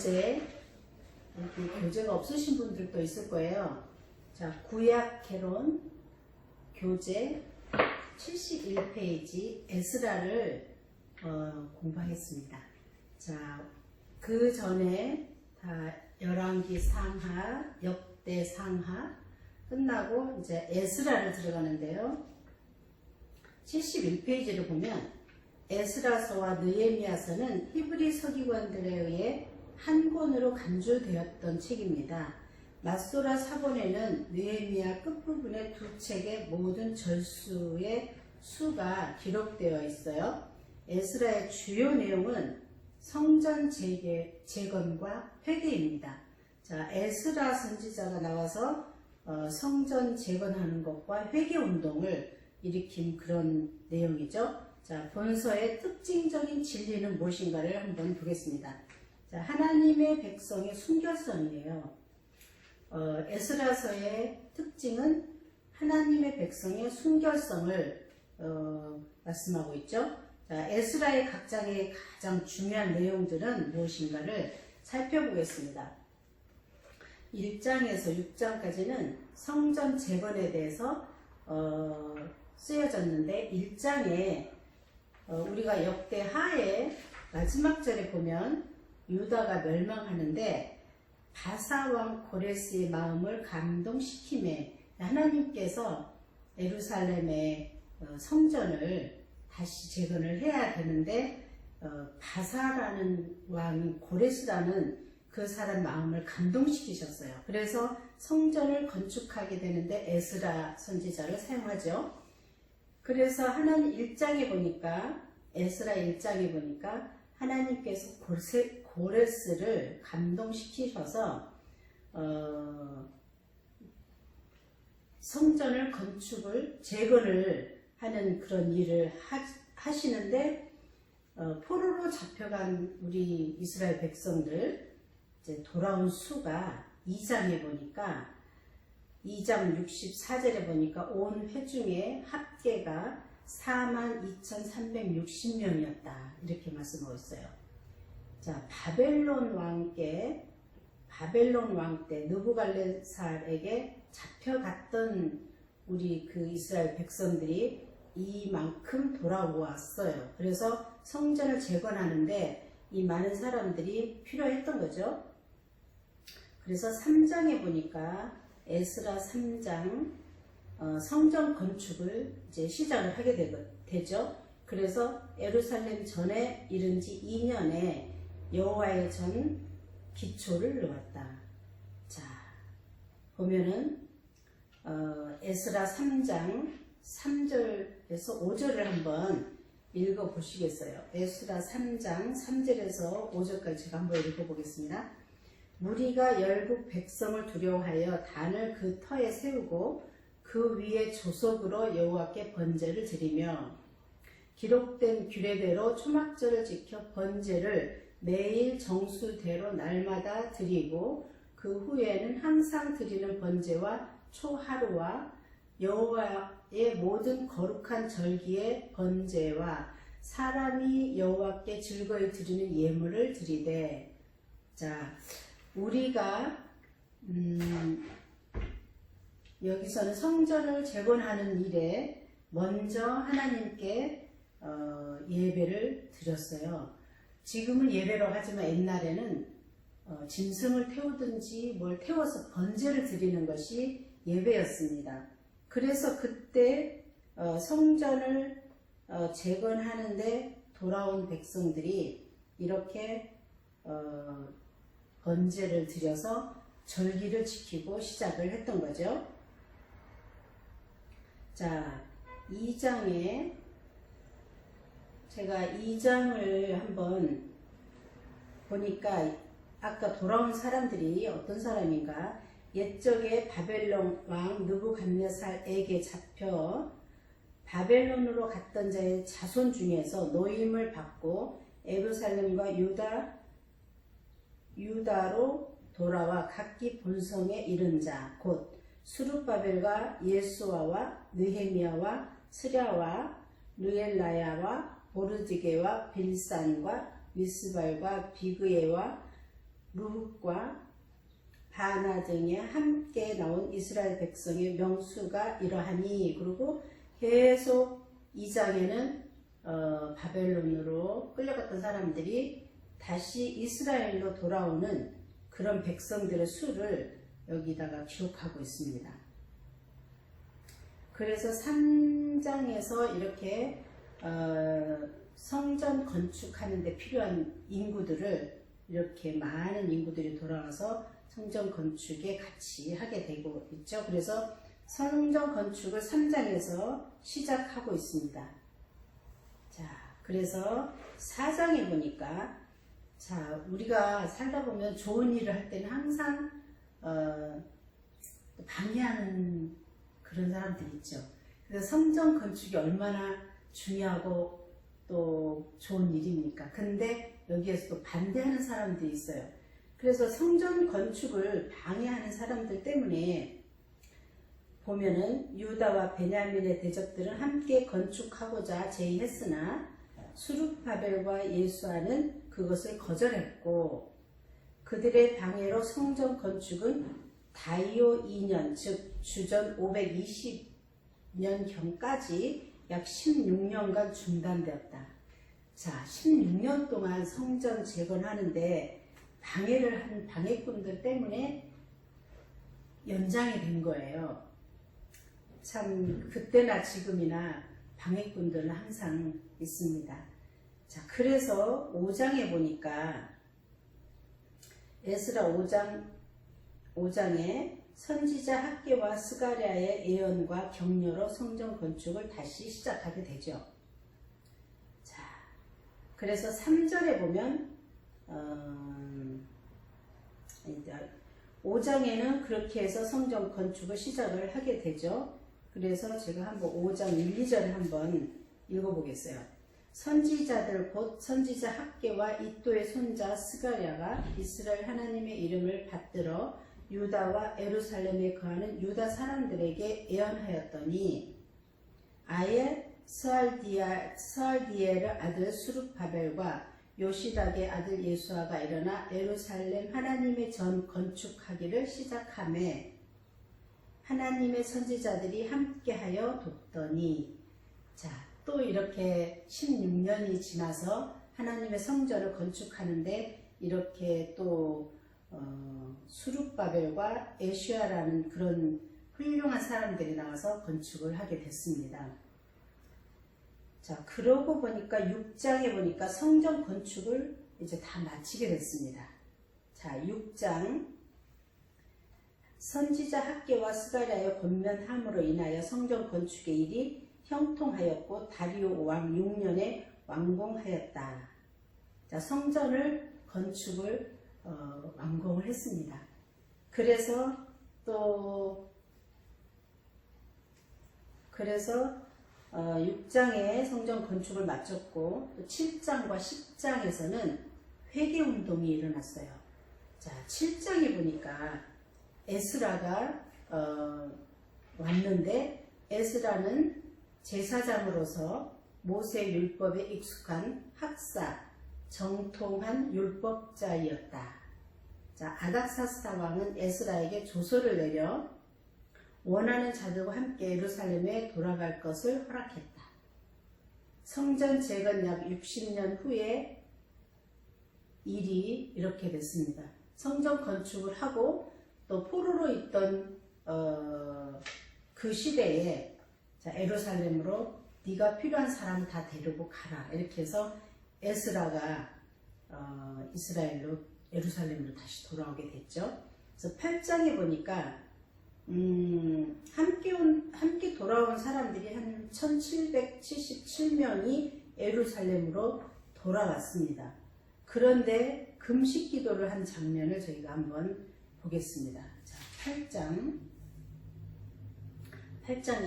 교재, 여기 교재가 없으신 분들도 있을 거예요. 자, 구약 개론 교재 71페이지 에스라를 공부하겠습니다. 자, 그 전에 다 열왕기 상하, 역대 상하 끝나고 이제 에스라를 들어가는데요. 71페이지를 보면 에스라서와 느헤미야서는 히브리 서기관들에 의해 한 권으로 간주되었던 책입니다. 맞소라 사본에는 느헤미야 끝부분의 두 책의 모든 절수의 수가 기록되어 있어요. 에스라의 주요 내용은 성전 재건과 회개입니다. 자, 에스라 선지자가 나와서 성전 재건하는 것과 회개 운동을 일으킨 그런 내용이죠. 자, 본서의 특징적인 진리는 무엇인가를 한번 보겠습니다. 자, 하나님의 백성의 순결성이에요. 에스라서의 특징은 하나님의 백성의 순결성을 말씀하고 있죠. 자, 에스라의 각 장의 가장 중요한 내용들은 무엇인가를 살펴보겠습니다. 1장에서 6장까지는 성전 재건에 대해서 쓰여졌는데 1장에 우리가 역대하의 마지막 절에 보면 유다가 멸망하는데 바사왕 고레스의 마음을 감동시킴에 하나님께서 예루살렘의 성전을 다시 재건을 해야 되는데 바사라는 왕 고레스라는 그 사람 마음을 감동시키셨어요. 그래서 성전을 건축하게 되는데 에스라 선지자를 사용하죠. 그래서 하나님 1장에 보니까 에스라 1장에 보니까 하나님께서 고레스를 감동시키셔서 성전을 건축을 재건을 하는 그런 일을 하시는데 포로로 잡혀간 우리 이스라엘 백성들 이제 돌아온 수가 2장에 보니까 2장 64절에 보니까 온 회중의 합계가 42,360명이었다 이렇게 말씀하고 있어요. 자, 바벨론 왕 때 느부갈네살에게 잡혀갔던 우리 그 이스라엘 백성들이 이만큼 돌아왔어요. 그래서 성전을 재건하는데 이 많은 사람들이 필요했던 거죠. 그래서 3장에 보니까 에스라 3장 성전 건축을 이제 시작을 하게 되죠. 그래서 예루살렘 전에 이른 지 2년에 여호와의 전 기초를 놓았다. 자, 보면은 에스라 3장 3절에서 5절을 한번 읽어 보시겠어요? 에스라 3장 3절에서 5절까지 제가 한번 읽어 보겠습니다. 무리가 열국 백성을 두려워하여 단을 그 터에 세우고 그 위에 조석으로 여호와께 번제를 드리며 기록된 규례대로 초막절을 지켜 번제를 매일 정수대로 날마다 드리고 그 후에는 항상 드리는 번제와 초하루와 여호와의 모든 거룩한 절기의 번제와 사람이 여호와께 즐거이 드리는 예물을 드리되. 자, 우리가 여기서는 성전을 재건하는 일에 먼저 하나님께 예배를 드렸어요. 지금은 예배로 하지만 옛날에는 짐승을 태우든지 뭘 태워서 번제를 드리는 것이 예배였습니다. 그래서 그때 성전을 재건하는데 돌아온 백성들이 이렇게 번제를 드려서 절기를 지키고 시작을 했던 거죠. 자, 2장에 제가 2장을 한번 보니까 아까 돌아온 사람들이 어떤 사람인가, 옛적에 바벨론 왕 느부갓네살에게 잡혀 바벨론으로 갔던 자의 자손 중에서 노임을 받고 예루살렘과 유다로 돌아와 각기 본성에 이른 자, 곧 수룹바벨과 예수아와 느헤미야와 스랴와 느엘라야와 보르디게와 빌산과 미스발과 비그예와 루흑과 바나 등에 함께 나온 이스라엘 백성의 명수가 이러하니. 그리고 계속 2장에는 바벨론으로 끌려갔던 사람들이 다시 이스라엘로 돌아오는 그런 백성들의 수를 여기다가 기록하고 있습니다. 그래서 3장에서 이렇게 성전 건축하는 데 필요한 인구들을 이렇게 많은 인구들이 돌아와서 성전 건축에 같이 하게 되고 있죠. 그래서 성전 건축을 3장에서 시작하고 있습니다. 자, 그래서 4장에 보니까, 자, 우리가 살다 보면 좋은 일을 할 때는 항상 방해하는 그런 사람들이 있죠. 그래서 성전 건축이 얼마나 중요하고 또 좋은 일입니까? 근데 여기에서 또 반대하는 사람들이 있어요. 그래서 성전 건축을 방해하는 사람들 때문에 보면은 유다와 베냐민의 대적들은 함께 건축하고자 제의했으나 수룹바벨과 예수아는 그것을 거절했고, 그들의 방해로 성전 건축은 다이오 2년, 즉 주전 520년경까지 약 16년간 중단되었다. 자, 16년 동안 성전 재건하는데 방해를 한 방해꾼들 때문에 연장이 된 거예요. 참 그때나 지금이나 방해꾼들은 항상 있습니다. 자, 그래서 5장에 보니까 에스라 5장에 선지자 학개와 스가랴의 예언과 격려로 성전 건축을 다시 시작하게 되죠. 자, 그래서 3절에 보면 5장에는 그렇게 해서 성전 건축을 시작을 하게 되죠. 그래서 제가 한번 5장 1, 2절 한번 읽어보겠어요. 선지자들 곧 선지자 학개와 이또의 손자 스가랴가 이스라엘 하나님의 이름을 받들어 유다와 예루살렘에 거하는 유다 사람들에게 예언하였더니, 아예 스알디엘의 아들 수룹바벨과 요시닥의 아들 예수아가 일어나 예루살렘 하나님의 전 건축하기를 시작하매 하나님의 선지자들이 함께하여 돕더니. 자, 또 이렇게 16년이 지나서 하나님의 성전을 건축하는데 이렇게 또 수룹바벨과 예수아라는 그런 훌륭한 사람들이 나와서 건축을 하게 됐습니다. 자, 그러고 보니까 6장에 보니까 성전 건축을 이제 다 마치게 됐습니다. 자, 6장. 선지자 학개와 스가랴의 권면함으로 인하여 성전 건축의 일이 형통하였고 다리오 왕 6년에 완공하였다. 자, 성전을 건축을 완공을 했습니다. 그래서 6장에 성전 건축을 마쳤고, 또 7장과 10장에서는 회개운동이 일어났어요. 자, 7장에 보니까 에스라가 왔는데, 에스라는 제사장으로서 모세 율법에 익숙한 학사, 정통한 율법자이었다. 자, 아닥사스다 왕은 에스라에게 조서를 내려 원하는 자들과 함께 예루살렘에 돌아갈 것을 허락했다. 성전 재건 약 60년 후에 일이 이렇게 됐습니다. 성전 건축을 하고 또 포로로 있던 그 시대에, 자, 예루살렘으로 네가 필요한 사람 다 데리고 가라, 이렇게 해서 에스라가 이스라엘로 예루살렘으로 다시 돌아오게 됐죠. 그래서 8장에 보니까 함께 돌아온 사람들이 한 1777명이 예루살렘으로 돌아왔습니다. 그런데 금식 기도를 한 장면을 저희가 한번 보겠습니다. 자, 8장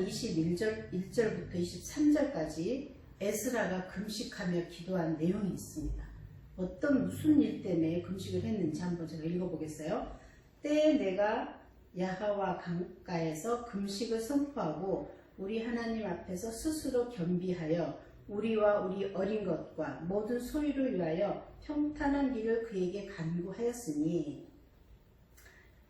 21절부터 23절까지 에스라가 금식하며 기도한 내용이 있습니다. 무슨 일 때문에 금식을 했는지 한번 제가 읽어보겠어요. 때에 내가 야하와 강가에서 금식을 선포하고 우리 하나님 앞에서 스스로 겸비하여 우리와 우리 어린 것과 모든 소유를 위하여 평탄한 길을 그에게 간구하였으니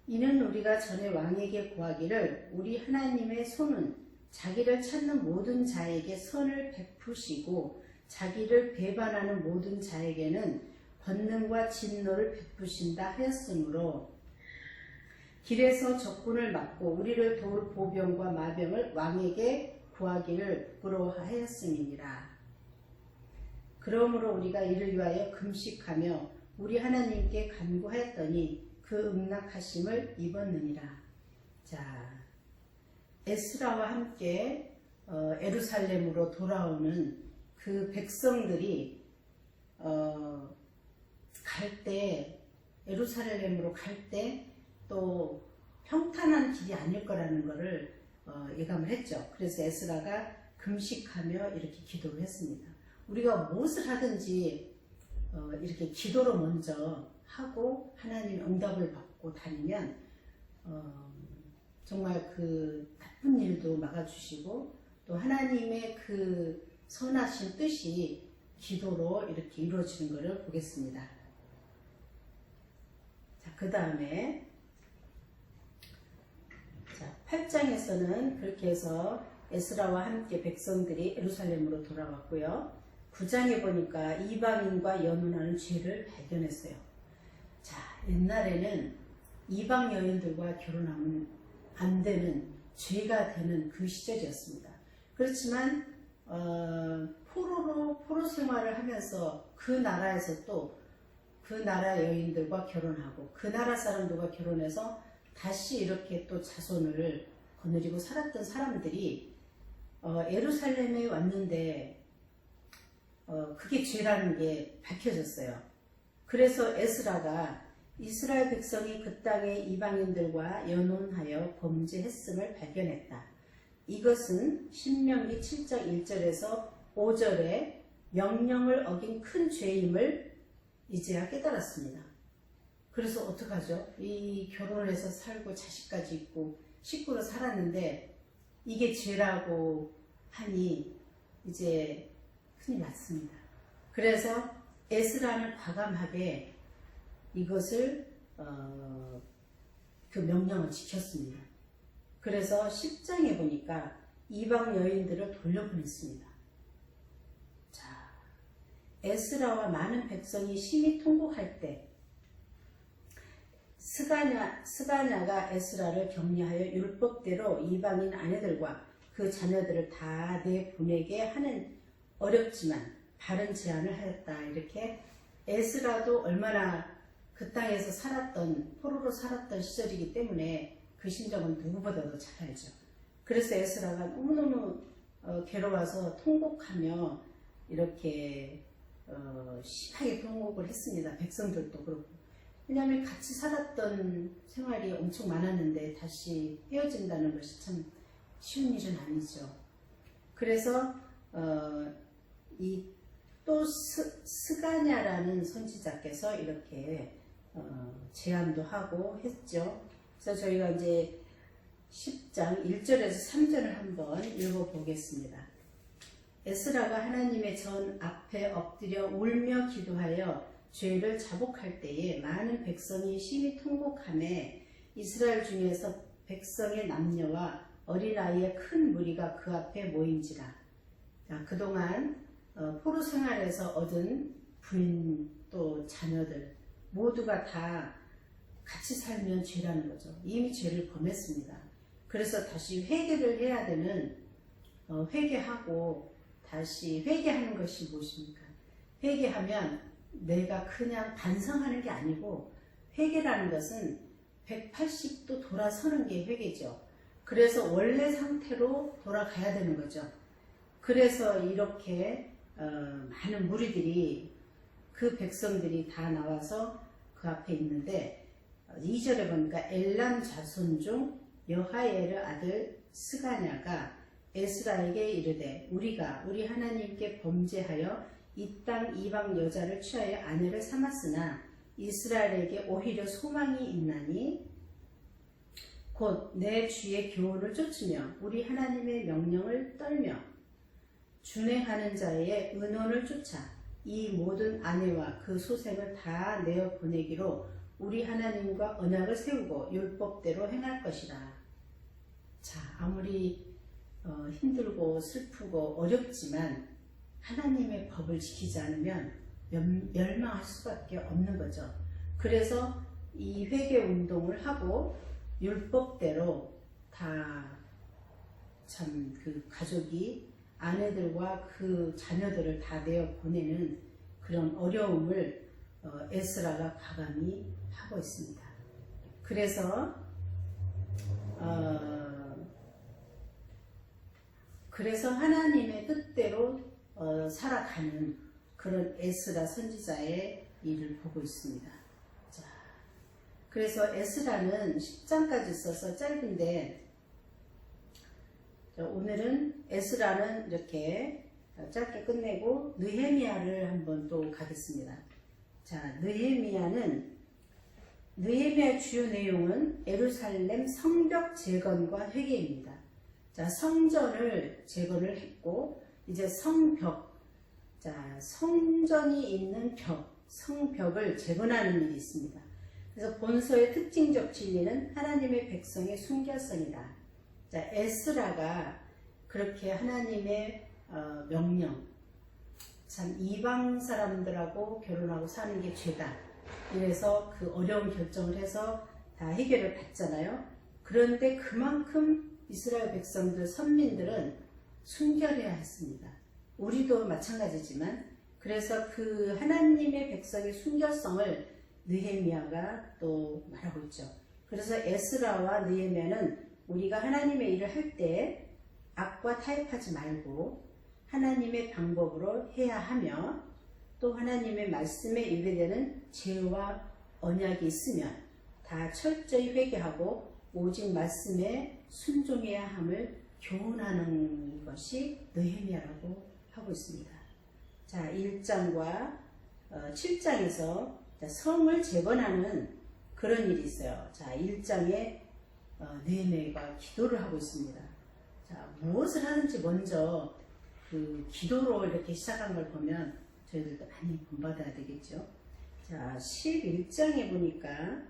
이는 우리가 전에 왕에게 구하기를 우리 하나님의 손은 자기를 찾는 모든 자에게 선을 베푸시고 자기를 배반하는 모든 자에게는 권능과 진노를 베푸신다 하였으므로 길에서 적군을 막고 우리를 도울 보병과 마병을 왕에게 구하기를 부끄러워하였음이니라. 그러므로 우리가 이를 위하여 금식하며 우리 하나님께 간구하였더니 그 응낙하심을 입었느니라. 자, 에스라와 함께 예루살렘으로 돌아오는 그 백성들이 갈 때, 예루살렘으로 갈 때 또 평탄한 길이 아닐 거라는 것을 예감을 했죠. 그래서 에스라가 금식하며 이렇게 기도를 했습니다. 우리가 무엇을 하든지 이렇게 기도로 먼저 하고 하나님 응답을 받고 다니면 정말 그 나쁜 일도 막아주시고 또 하나님의 그 선하신 뜻이 기도로 이렇게 이루어지는 것을 보겠습니다. 자, 그 다음에 8장에서는 그렇게 해서 에스라와 함께 백성들이 예루살렘으로 돌아왔고요. 9장에 보니까 이방인과 연혼하는 죄를 발견했어요. 자, 옛날에는 이방 여인들과 결혼하면 안 되는 죄가 되는 그 시절이었습니다. 그렇지만 포로 생활을 하면서 그 나라에서 또 그 나라 여인들과 결혼하고 그 나라 사람들과 결혼해서 다시 이렇게 또 자손을 거느리고 살았던 사람들이 예루살렘에 왔는데 그게 죄라는 게 밝혀졌어요. 그래서 에스라가 이스라엘 백성이 그 땅의 이방인들과 연혼하여 범죄했음을 발견했다. 이것은 신명기 7장 1절에서 5절에 명령을 어긴 큰 죄임을 이제야 깨달았습니다. 그래서 어떡하죠? 이 결혼을 해서 살고 자식까지 있고 식구로 살았는데 이게 죄라고 하니 이제 큰일 났습니다. 그래서 에스라는 과감하게 이것을 그 명령을 지켰습니다. 그래서 10장에 보니까 이방 여인들을 돌려보냈습니다. 자, 에스라와 많은 백성이 심히 통곡할 때 스가냐가 에스라를 격려하여 율법대로 이방인 아내들과 그 자녀들을 다 내보내게 하는 어렵지만 바른 제안을 하였다. 이렇게 에스라도 얼마나 그 땅에서 살았던 포로로 살았던 시절이기 때문에 그 심정은 누구보다도 잘 알죠. 그래서 에스라가 너무너무 괴로워서 통곡하며 이렇게 심하게 통곡을 했습니다. 백성들도 그렇고. 왜냐하면 같이 살았던 생활이 엄청 많았는데 다시 헤어진다는 것이 참 쉬운 일은 아니죠. 그래서 이 또 스가냐라는 선지자께서 이렇게 제안도 하고 했죠. 그래서 저희가 이제 10장 1절에서 3절을 한번 읽어보겠습니다. 에스라가 하나님의 전 앞에 엎드려 울며 기도하여 죄를 자복할 때에 많은 백성이 심히 통곡하매 이스라엘 중에서 백성의 남녀와 어린아이의 큰 무리가 그 앞에 모인지라. 자, 그동안 포로 생활에서 얻은 부인 또 자녀들 모두가 다 같이 살면 죄라는 거죠. 이미 죄를 범했습니다. 그래서 다시 회개를 해야 되는 회개하고 다시 회개하는 것이 무엇입니까? 회개하면 내가 그냥 반성하는 게 아니고 회개라는 것은 180도 돌아서는 게 회개죠. 그래서 원래 상태로 돌아가야 되는 거죠. 그래서 이렇게 많은 무리들이 그 백성들이 다 나와서 그 앞에 있는데 2절에 보니까 엘람 자손 중 여하엘의 아들 스가냐가 에스라에게 이르되 우리가 우리 하나님께 범죄하여 이 땅 이방 여자를 취하여 아내를 삼았으나 이스라엘에게 오히려 소망이 있나니 곧 내 주의 교훈을 쫓으며 우리 하나님의 명령을 떨며 준행하는 자의 은원을 쫓아 이 모든 아내와 그 소생을 다 내어 보내기로 우리 하나님과 언약을 세우고 율법대로 행할 것이라. 자, 아무리 힘들고 슬프고 어렵지만 하나님의 법을 지키지 않으면 멸망할 수밖에 없는 거죠. 그래서 이 회개 운동을 하고 율법대로 다 참 그 가족이 아내들과 그 자녀들을 다 내어 보내는 그런 어려움을 에스라가 과감히 하고 있습니다. 그래서 하나님의 뜻대로 살아가는 그런 에스라 선지자의 일을 보고 있습니다. 자, 그래서 에스라는 10장까지 있어서 짧은데 오늘은 에스라는 이렇게 짧게 끝내고 느헤미야를 한번 또 가겠습니다. 자, 느헤미야 주요 내용은 예루살렘 성벽 재건과 회개입니다. 자, 성전을 재건을 했고 이제 성벽, 자, 성전이 있는 성벽을 재건하는 일이 있습니다. 그래서 본서의 특징적 진리는 하나님의 백성의 순결성이다. 자, 에스라가 그렇게 하나님의 명령, 참 이방 사람들하고 결혼하고 사는 게 죄다. 이래서 그 어려운 결정을 해서 다 해결을 받잖아요. 그런데 그만큼 이스라엘 백성들, 선민들은 순결해야 했습니다. 우리도 마찬가지지만 그래서 그 하나님의 백성의 순결성을 느헤미야가 또 말하고 있죠. 그래서 에스라와 느헤미야는 우리가 하나님의 일을 할 때 악과 타협하지 말고 하나님의 방법으로 해야 하며 또 하나님의 말씀에 예배되는 죄와 언약이 있으면 다 철저히 회개하고 오직 말씀에 순종해야 함을 교훈하는 것이 느헤미야라고 하고 있습니다. 자, 1장과 7장에서 성을 재건하는 그런 일이 있어요. 자, 1장에 느헤미야가 기도를 하고 있습니다. 자, 무엇을 하는지 먼저 그 기도로 이렇게 시작한 걸 보면 저희들도 많이 본받아야 되겠죠. 자, 11장에 보니까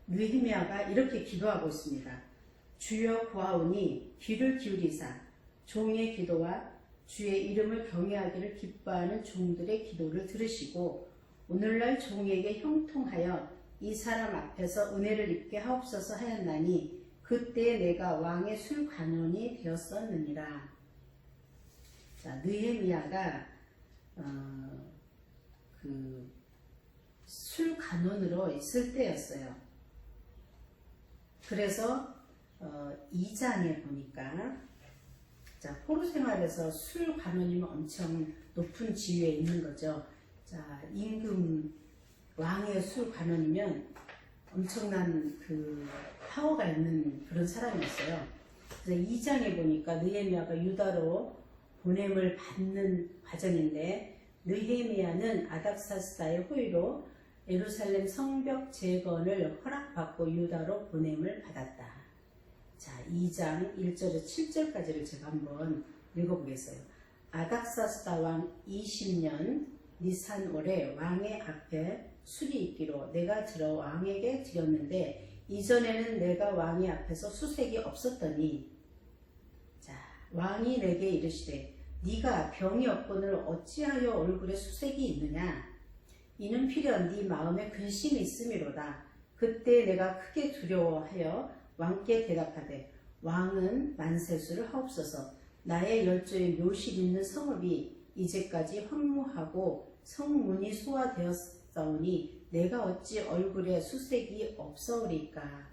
느헤미야가 이렇게 기도하고 있습니다. 주여 구하오니 귀를 기울이사 종의 기도와 주의 이름을 경외하기를 기뻐하는 종들의 기도를 들으시고 오늘날 종에게 형통하여 이 사람 앞에서 은혜를 입게 하옵소서 하였나니 그때 내가 왕의 술관원이 되었었느니라. 자, 느헤미야가 그 술관원으로 있을 때였어요. 그래서 2장에 보니까 자, 포로 생활에서 술관원이면 엄청 높은 지위에 있는 거죠. 자, 임금 왕의 술관원이면 엄청난 그 파워가 있는 그런 사람이었어요. 그래서 2장에 보니까 느헤미야가 유다로 보냄을 받는 과정인데 느헤미야는 아닥사스다의 호의로 예루살렘 성벽 재건을 허락받고 유다로 보냄을 받았다. 자, 2장 1절에서 7절까지를 제가 한번 읽어보겠어요. 아닥사스다 왕 20년 니산월에 왕의 앞에 술이 있기로 내가 들어 왕에게 드렸는데 이전에는 내가 왕의 앞에서 수색이 없었더니 자, 왕이 내게 이르시되 네가 병이 없거늘 어찌하여 얼굴에 수색이 있느냐 이는 필연 네 마음에 근심이 있음이로다. 그때 내가 크게 두려워하여 왕께 대답하되 왕은 만세수를 하옵소서. 나의 열조의 묘실 있는 성읍이 이제까지 황무하고 성문이 소화되었사오니 내가 어찌 얼굴에 수색이 없사오리까.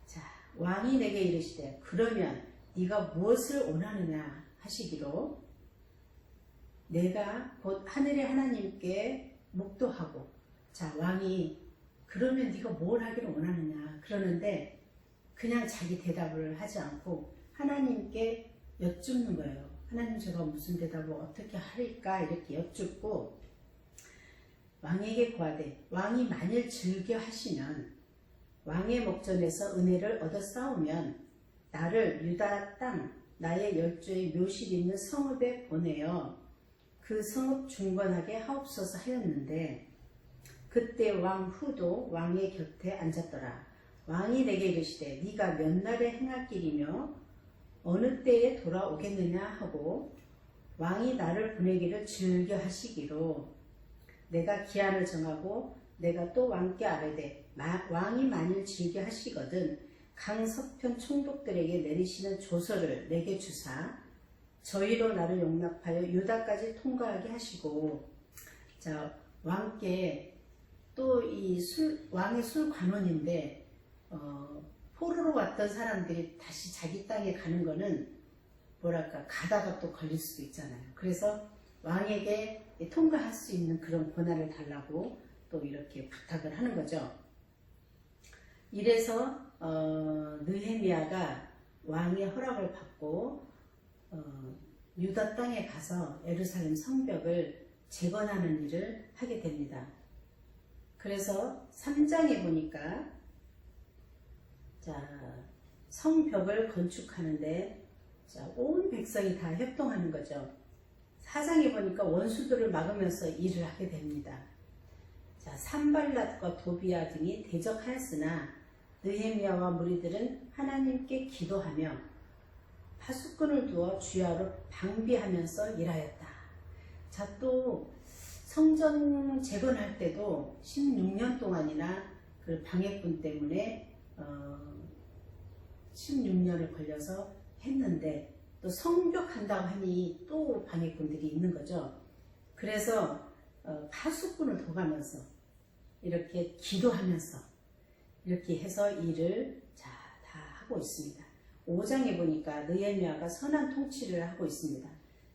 자, 왕이 내게 이르시되 그러면 네가 무엇을 원하느냐 하시기로 내가 곧 하늘의 하나님께 묵도하고 자, 왕이 그러면 네가 뭘 하기를 원하느냐 그러는데 그냥 자기 대답을 하지 않고 하나님께 여쭙는 거예요. 하나님 제가 무슨 대답을 어떻게 하리까 이렇게 여쭙고 왕에게 구하되 왕이 만일 즐겨 하시면 왕의 목전에서 은혜를 얻어 싸우면 나를 유다 땅 나의 열조의 묘실 있는 성읍에 보내어 그 성읍 중건하게 하옵소서 하였는데 그때 왕 후도 왕의 곁에 앉았더라. 왕이 내게 이르시되 네가 몇 날에 행할 길이며 어느 때에 돌아오겠느냐 하고 왕이 나를 보내기를 즐겨 하시기로 내가 기한을 정하고 내가 또 왕께 아뢰되 왕이 만일 즐겨 하시거든 강서편 총독들에게 내리시는 조서를 내게 주사 저희로 나를 용납하여 유다까지 통과하게 하시고. 자, 왕께 또 이 왕의 술 관원인데 포로로 왔던 사람들이 다시 자기 땅에 가는 거는 뭐랄까 가다가 또 걸릴 수도 있잖아요. 그래서 왕에게 통과할 수 있는 그런 권한을 달라고 또 이렇게 부탁을 하는 거죠. 이래서 느헤미야가 왕의 허락을 받고 유다 땅에 가서 예루살렘 성벽을 재건하는 일을 하게 됩니다. 그래서 3장에 보니까 자, 성벽을 건축하는데 온 백성이 다 협동하는 거죠. 4장에 보니까 원수들을 막으면서 일을 하게 됩니다. 자, 산발랏과 도비야 등이 대적하였으나 느헤미야와 무리들은 하나님께 기도하며 파수꾼을 두어 주야로 방비하면서 일하였다. 자, 또 성전 재건할 때도 16년 동안이나 그 방해꾼 때문에 16년을 걸려서 했는데 또 성벽한다고 하니 또 방해꾼들이 있는 거죠. 그래서 파수꾼을 둬가면서 이렇게 기도하면서 이렇게 해서 일을 다 하고 있습니다. 5장에 보니까 느헤미야가 선한 통치를 하고 있습니다.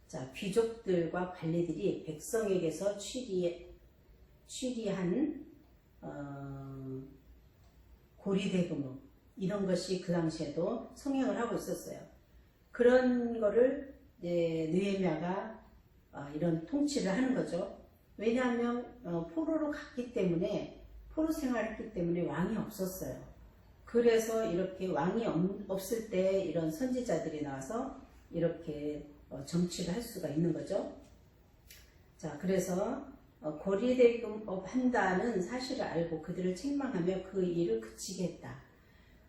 자, 귀족들과 관리들이 백성에게서 취리한 고리대금업 이런 것이 그 당시에도 성행을 하고 있었어요. 그런 거를 느헤미야가 이런 통치를 하는 거죠. 왜냐하면 포로로 갔기 때문에 포로 생활했기 때문에 왕이 없었어요. 그래서 이렇게 왕이 없을 때 이런 선지자들이 나와서 이렇게 정치를 할 수가 있는 거죠. 자, 그래서 고리대금업 한다는 사실을 알고 그들을 책망하며 그 일을 그치게 했다.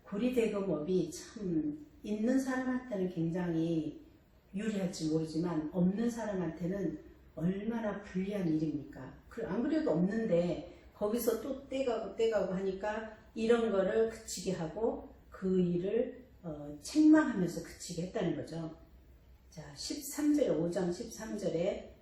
고리대금업이 참 있는 사람한테는 굉장히 유리할지 모르지만 없는 사람한테는 얼마나 불리한 일입니까? 안 그래도 없는데 거기서 또 떼가고 하니까 이런 거를 그치게 하고 그 일을 책망하면서 그치게 했다는 거죠. 자, 13절에 5장 13절에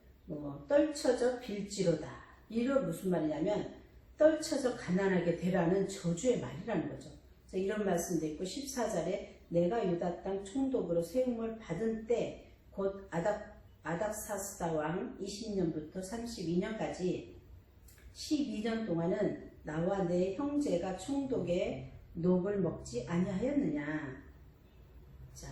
떨쳐져 빌지로다. 이거 무슨 말이냐면 떨쳐져 가난하게 되라는 저주의 말이라는 거죠. 자, 이런 말씀도 있고 14절에 내가 유다 땅 총독으로 세움을 받은 때 곧 아닥사스다 왕 20년부터 32년까지 12년 동안은 나와 내 형제가 총독의 녹을 먹지 아니하였느냐. 자,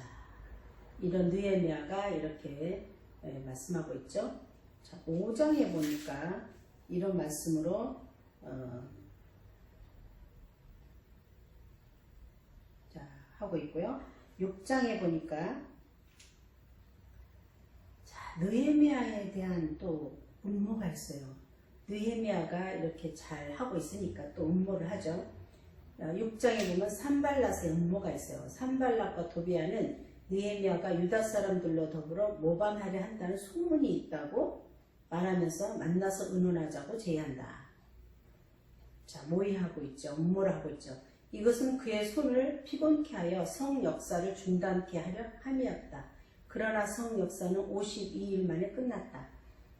이런 느헤미야가 이렇게 말씀하고 있죠. 자, 5장에 보니까 이런 말씀으로 자, 하고 있고요. 6장에 보니까 자, 느헤미야에 대한 또 음모가 있어요. 느헤미야가 이렇게 잘 하고 있으니까 또 음모를 하죠. 6장에 보면 산발랏의 음모가 있어요. 산발랏과 도비야는 느헤미야가 유다 사람들로 더불어 모방하려 한다는 소문이 있다고 말하면서 만나서 의논하자고 제의한다. 자, 모의하고 있죠. 음모를 하고 있죠. 이것은 그의 손을 피곤케 하여 성 역사를 중단케 하려 함이었다. 그러나 성 역사는 52일 만에 끝났다.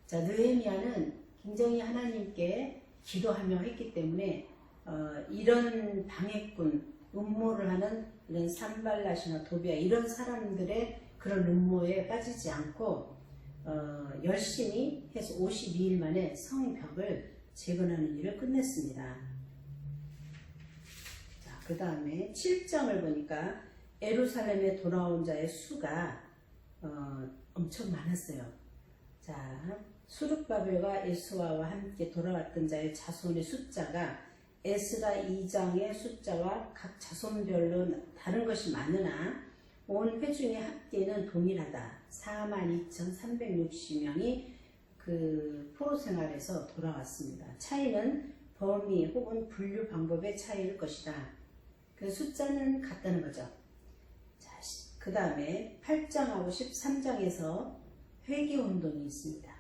자, 느헤미야는 굉장히 하나님께 기도하며 했기 때문에 이런 방해꾼, 음모를 하는 이런 산발랏이나 도비야 이런 사람들의 그런 음모에 빠지지 않고 열심히 해서 52일 만에 성벽을 재건하는 일을 끝냈습니다. 자, 그 다음에 7장을 보니까 예루살렘에 돌아온 자의 수가 엄청 많았어요. 자, 수룹바벨과 예수아와 함께 돌아왔던 자의 자손의 숫자가 에스라 2장의 숫자와 각 자손별로 다른 것이 많으나 온 회중의 합계는 동일하다. 42,360명이 그 포로 생활에서 돌아왔습니다. 차이는 범위 혹은 분류 방법의 차이일 것이다. 그 숫자는 같다는 거죠. 자, 그 다음에 8장하고 13장에서 회개운동이 있습니다.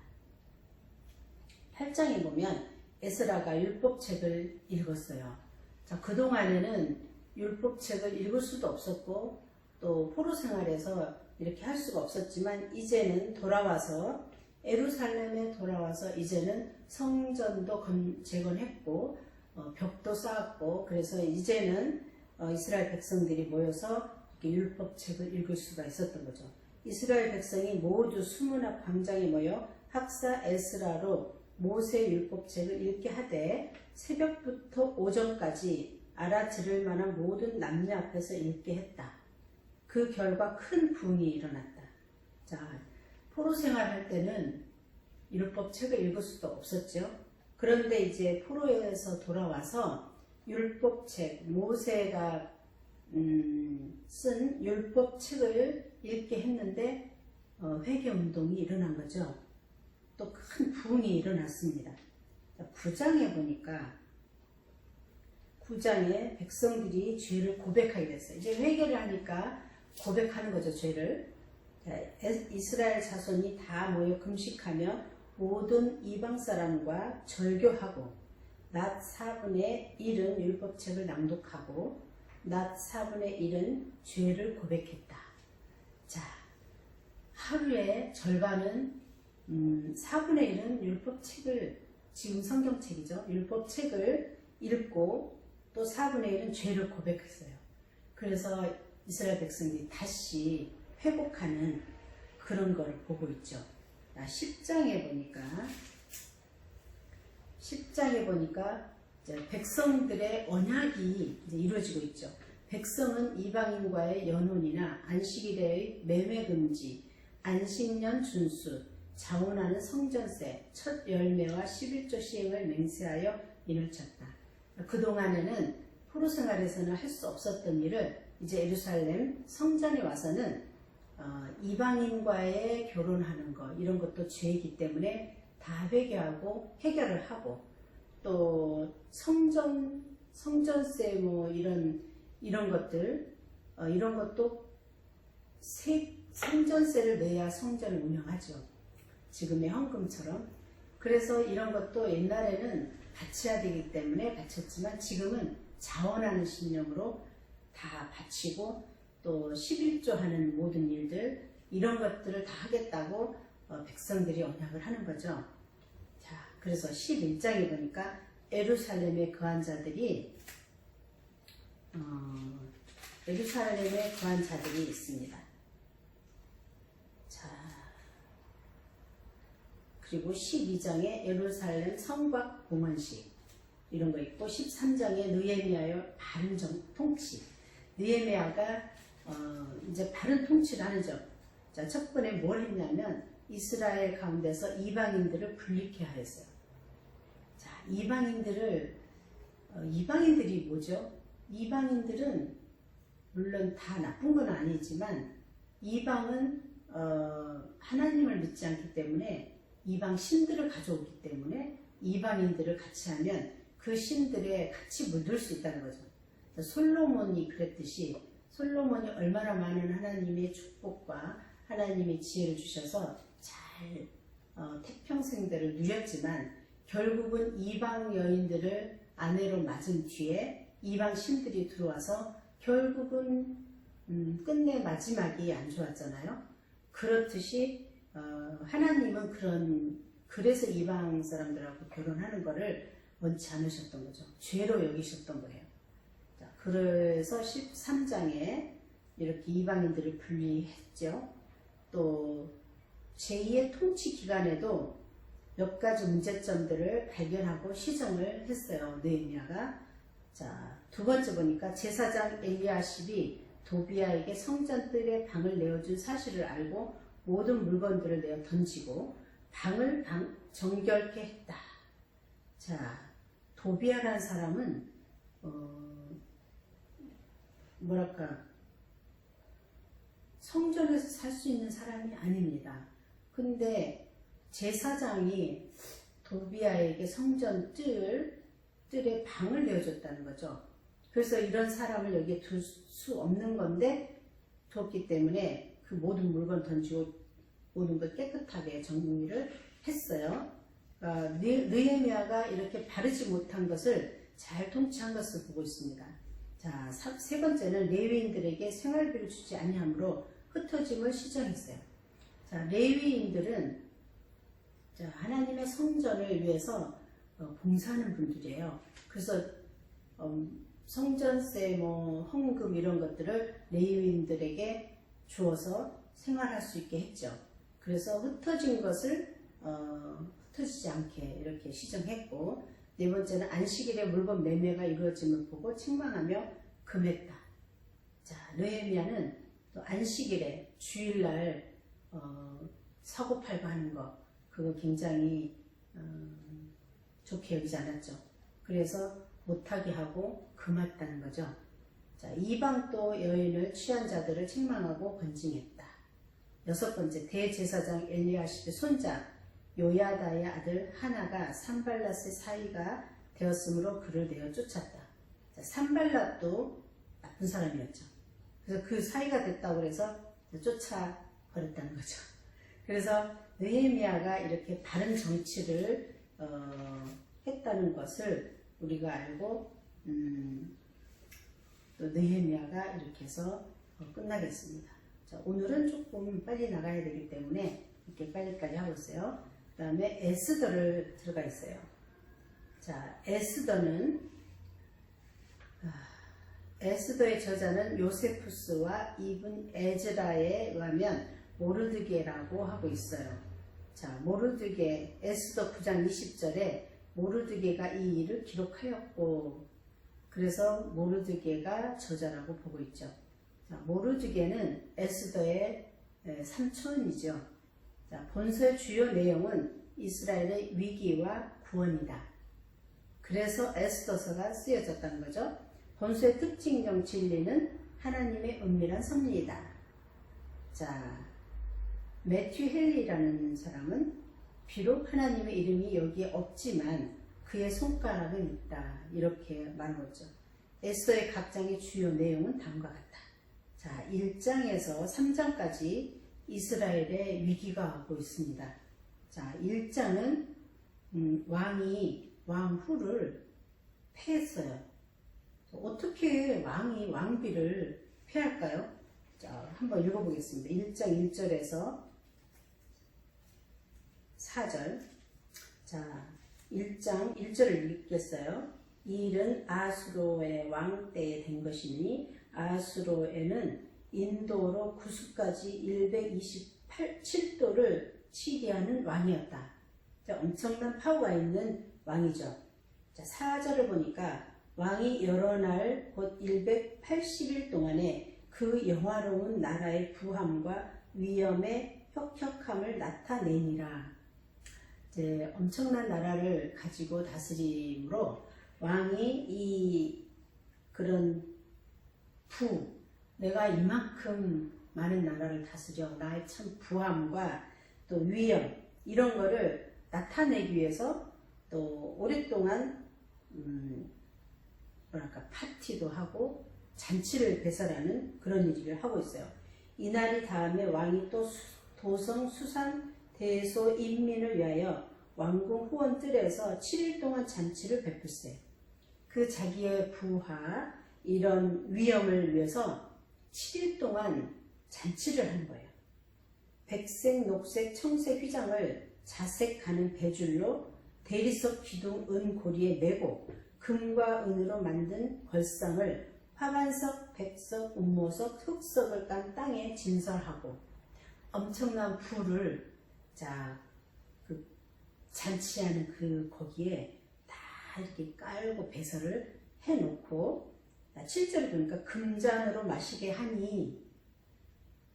8장에 보면 에스라가 율법책을 읽었어요. 자, 그동안에는 율법책을 읽을 수도 없었고 또 포로 생활에서 이렇게 할 수가 없었지만 이제는 돌아와서 예루살렘에 돌아와서 이제는 성전도 재건했고 벽도 쌓았고 그래서 이제는 이스라엘 백성들이 모여서 이렇게 율법책을 읽을 수가 있었던 거죠. 이스라엘 백성이 모두 수문학 광장에 모여 학사 에스라로 모세 율법책을 읽게 하되 새벽부터 오전까지 알아들을 만한 모든 남녀 앞에서 읽게 했다. 그 결과 큰 부흥이 일어났다. 자, 포로 생활할 때는 율법책을 읽을 수도 없었죠. 그런데 이제 포로에서 돌아와서 율법책, 모세가 쓴 율법책을 읽게 했는데 회개운동이 일어난 거죠. 또 큰 부흥이 일어났습니다. 9장에 보니까 9장에 백성들이 죄를 고백하게 됐어요. 이제 회개를 하니까 고백하는 거죠, 죄를. 이스라엘 자손이 다 모여 금식하며 모든 이방 사람과 절교하고 낮 4분의 1은 율법책을 낭독하고 낮 4분의 1은 죄를 고백했다. 자, 하루에 절반은 4분의 1은 율법책을, 지금 성경책이죠. 율법책을 읽고 또 4분의 1은 죄를 고백했어요. 그래서 이스라엘 백성들이 다시 회복하는 그런 걸 보고 있죠. 10장에 보니까 백성들의 언약이 이제 이루어지고 있죠. 백성은 이방인과의 연혼이나 안식일의 매매 금지, 안식년 준수, 자원하는 성전세, 첫 열매와 11조 시행을 맹세하여 인을 쳤다. 그동안에는 포로 생활에서는 할 수 없었던 일을 이제 예루살렘 성전에 와서는 이방인과의 결혼하는 것 이런 것도 죄이기 때문에 다 회개하고 해결을 하고 또 성전세 뭐 이런 것들 이런 것도 성전세를 내야 성전을 운영하죠. 지금의 헌금처럼. 그래서 이런 것도 옛날에는 바쳐야 되기 때문에 바쳤지만 지금은 자원하는 신령으로 다 바치고 또 11조 하는 모든 일들 이런 것들을 다 하겠다고 백성들이 언약을 하는 거죠. 자, 그래서 11장에 보니까 예루살렘에 거한 자들이 있습니다. 자, 그리고 12장에 예루살렘 성곽 봉헌식 이런 거 있고 13장에 느헤미야의 바른 통치. 느헤미야가 이제 바른 통치를 하는 점. 자, 첫 번에 뭘 했냐면 이스라엘 가운데서 이방인들을 분리케 하였어요. 자, 이방인들이 뭐죠? 이방인들은 물론 다 나쁜 건 아니지만 이방은 하나님을 믿지 않기 때문에 이방 신들을 가져오기 때문에 이방인들을 같이 하면 그 신들에 같이 물들 수 있다는 거죠. 솔로몬이 그랬듯이 솔로몬이 얼마나 많은 하나님의 축복과 하나님의 지혜를 주셔서 잘 태평생대를 누렸지만 결국은 이방 여인들을 아내로 맞은 뒤에 이방 신들이 들어와서 결국은 끝내 마지막이 안 좋았잖아요. 그렇듯이 하나님은 그래서 이방 사람들하고 결혼하는 거를 원치 않으셨던 거죠. 죄로 여기셨던 거예요. 자, 그래서 13장에 이렇게 이방인들을 분리했죠. 또 제2의 통치 기간에도 몇 가지 문제점들을 발견하고 시정을 했어요. 느헤미야가. 자, 두 번째 보니까 제사장 엘리야십이 도비아에게 성전뜰에 방을 내어준 사실을 알고 모든 물건들을 내어 던지고 방을 정결케 했다. 자, 도비아라는 사람은 뭐랄까 성전에서 살 수 있는 사람이 아닙니다. 근데 제사장이 도비아에게 성전 뜰에 방을 내어줬다는 거죠. 그래서 이런 사람을 여기에 둘 수 없는 건데 두었기 때문에 그 모든 물건 던지고 모든 걸 깨끗하게 정리를 했어요. 느헤미야가 이렇게 바르지 못한 것을 잘 통치한 것을 보고 있습니다. 자, 세 번째는 레위인들에게 생활비를 주지 아니하므로 흩어짐을 시정했어요. 자, 레위인들은 하나님의 성전을 위해서 봉사하는 분들이에요. 그래서 성전세, 헌금 이런 것들을 레위인들에게 주어서 생활할 수 있게 했죠. 그래서 흩어진 것을 흩어지지 않게 이렇게 시정했고, 네 번째는 안식일에 물건 매매가 이루어짐을 보고 책망하며 금했다. 자, 느헤미야는 또 안식일에 주일날 사고 팔고 하는 거, 그거 굉장히 좋게 여기지 않았죠. 그래서 못하게 하고 금했다는 거죠. 자, 이방 또 여인을 취한 자들을 책망하고 건징했다. 여섯 번째, 대제사장 엘리야십의 손자 요야다의 아들 하나가 산발랏의 사이가 되었으므로 그를 내어 쫓았다. 자, 산발랏도 나쁜 사람이었죠. 그래서 그 사이가 됐다고 해서 쫓아버렸다는 거죠. 그래서 느헤미야가 이렇게 바른 정치를 했다는 것을 우리가 알고 또 느헤미야가 이렇게 해서 끝나겠습니다. 자, 오늘은 조금 빨리 나가야 되기 때문에 이렇게 빨리빨리 하고 있어요. 그 다음에 에스더를 들어가 있어요. 자, 에스더의 저자는 요세푸스와 이븐 에즈라에 의하면 모르드게라고 하고 있어요. 자, 모르드게, 에스더 9장 20절에 모르드게가 이 일을 기록하였고, 그래서 모르드게가 저자라고 보고 있죠. 자, 모르드게는 에스더의 삼촌이죠. 자, 본서의 주요 내용은 이스라엘의 위기와 구원이다. 그래서 에스더서가 쓰여졌다는 거죠. 본서의 특징적 진리는 하나님의 은밀한 섭리이다. 자, 매튜 헨리라는 사람은 비록 하나님의 이름이 여기에 없지만 그의 손가락은 있다, 이렇게 말하죠. 에스더의 각 장의 주요 내용은 다음과 같다. 자, 1장에서 3장까지 이스라엘의 위기가 오고 있습니다. 자, 1장은 왕이 왕후를 패했어요. 어떻게 왕이 왕비를 패할까요? 자, 한번 읽어보겠습니다. 1장 1절에서 4절. 자, 1장 1절을 읽겠어요. 이 일은 아수로의 왕 때에 된 것이니 아수로에는 인도로 구수까지 127도를 치리하는 왕이었다. 자, 엄청난 파워가 있는 왕이죠. 자, 4절을 보니까 왕이 여러 날 곧 180일 동안에 그 영화로운 나라의 부함과 위엄의 혁혁함을 나타내니라. 이제 엄청난 나라를 가지고 다스림으로 왕이 이 그런 내가 이만큼 많은 나라를 다스려 나의 참 부함과 또 위엄 이런 거를 나타내기 위해서 또 오랫동안 파티도 하고 잔치를 배설하는 그런 일을 하고 있어요. 이날이 다음에 왕이 또 도성 수산 대소 인민을 위하여 왕궁 후원뜰에서 7일 동안 잔치를 베풀세. 그 자기의 부하 이런 위엄을 위해서 7일 동안 잔치를 한 거예요. 백색, 녹색, 청색 휘장을 자색하는 배줄로 대리석 기둥 은고리에 메고 금과 은으로 만든 걸상을 화관석, 백석, 운모석, 흑석을 깐 땅에 진설하고 엄청난 불을 그 잔치하는 그 거기에 다 이렇게 깔고 배설을 해놓고 7절을 보니까 금잔으로 마시게 하니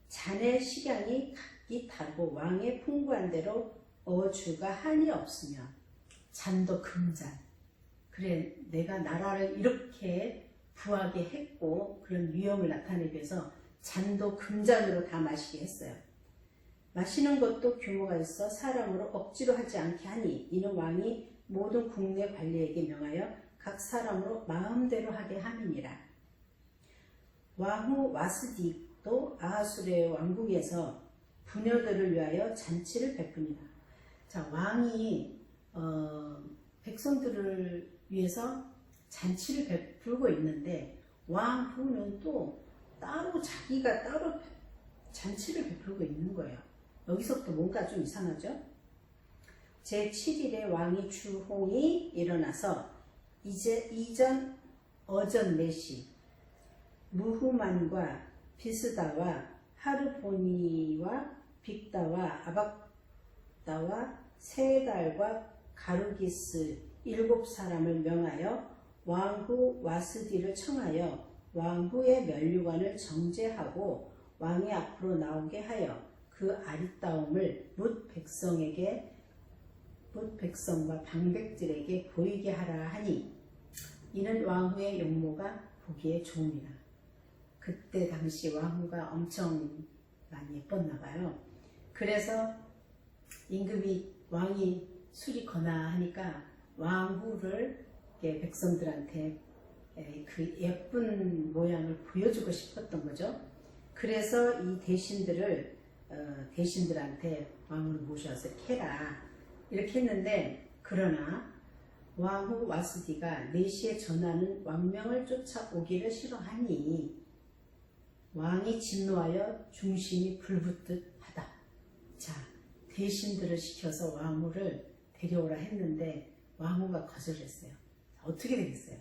잔의 식양이 각기 다르고 왕의 풍부한 대로 어주가 한이 없으며 잔도 금잔. 그래, 내가 나라를 이렇게 부하게 했고 그런 위엄을 나타내기 위해서 잔도 금잔으로 다 마시게 했어요. 마시는 것도 규모가 있어 사람으로 억지로 하지 않게 하니 이는 왕이 모든 국내 관리에게 명하여 각 사람으로 마음대로 하게 함이니라. 왕후 와스디도 아하수르의 왕궁에서 부녀들을 위하여 잔치를 베푸니라. 자, 왕이 백성들을 위해서 잔치를 베풀고 있는데 왕후는 또 따로 자기가 따로 잔치를 베풀고 있는 거예요. 여기서부터 뭔가 좀 이상하죠? 제7일에 왕이 주홍이 일어나서 이전 어전 4시 무후만과 비스다와 하르보니와 빅다와 아박다와 세달과 가루기스 7사람을 명하여 왕후 와스디를 청하여 왕후의 면류관을 정제하고 왕의 앞으로 나오게 하여 그 아리따움을 뭇 백성과 방백들에게 보이게 하라 하니 이는 왕후의 용모가 보기에 좋음이라. 그때 당시 왕후가 엄청 많이 예뻤나 봐요. 그래서 임금이 왕이 술이 거나 하니까 왕후를 백성들한테 그 예쁜 모양을 보여주고 싶었던 거죠. 그래서 이 대신들한테 왕후를 모셔서 캐라 이렇게 했는데, 그러나 왕후 와스디가 4시에 전하는 왕명을 쫓아오기를 싫어하니 왕이 진노하여 중심이 불붙듯 하다. 자, 대신들을 시켜서 왕후를 데려오라 했는데 왕후가 거절했어요. 어떻게 되겠어요?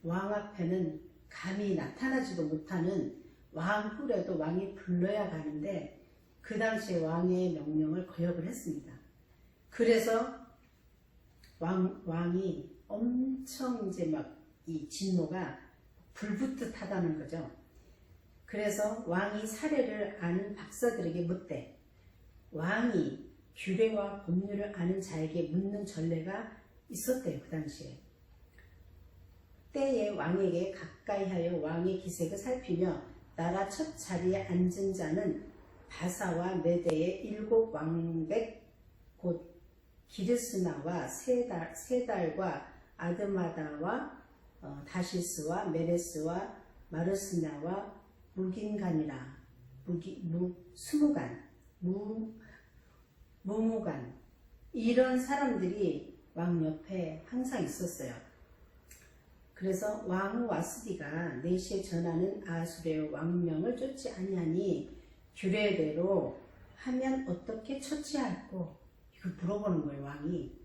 왕 앞에는 감히 나타나지도 못하는 왕후라도 왕이 불러야 가는데 그 당시에 왕의 명령을 거역을 했습니다. 그래서 왕이 엄청 이제 막 이 진노가 불붙듯 하다는 거죠. 그래서 왕이 사례를 아는 박사들에게 묻되 왕이 규례와 법률을 아는 자에게 묻는 전례가 있었대요. 그 당시에. 때에 왕에게 가까이 하여 왕의 기색을 살피며 나라 첫 자리에 앉은 자는 바사와 메대의 7 왕백 곧 기르스나와 세달과 아드마다와 다시스와 메레스와 마르스나와 무긴간이라 무무간 이런 사람들이 왕 옆에 항상 있었어요. 그래서 왕후 와스디가 4시에 전하는 아수르의 왕명을 쫓지 아니하니 규례대로 하면 어떻게 처치할꼬? 이걸 물어보는 거예요, 왕이.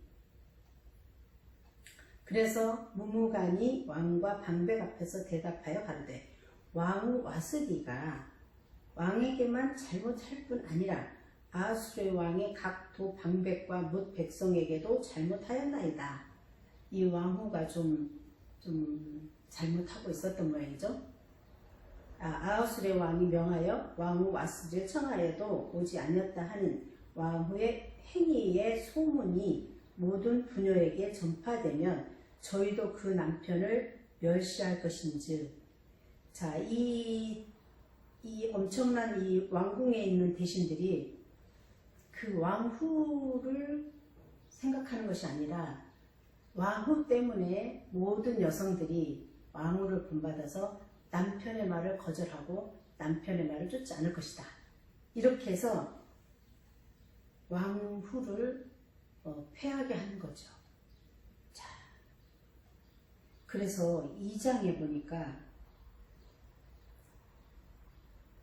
그래서 무무간이 왕과 방백 앞에서 대답하여 가로되 왕후 와스디가 왕에게만 잘못할 뿐 아니라 아수르의 왕의 각 도 방백과 뭇 백성에게도 잘못하였나이다. 이 왕후가 좀 잘못하고 있었던 모양이죠. 아하수르의 왕이 명하여 왕후 와스디를 청하여도 오지 않았다 하는 왕후의 행위의 소문이 모든 부녀에게 전파되면 저희도 그 남편을 멸시할 것인즉. 자, 이 엄청난 이 왕궁에 있는 대신들이 그 왕후를 생각하는 것이 아니라 왕후 때문에 모든 여성들이 왕후를 본받아서 남편의 말을 거절하고 남편의 말을 쫓지 않을 것이다. 이렇게 해서 왕후를 패하게 하는 거죠. 자, 그래서 2장에 보니까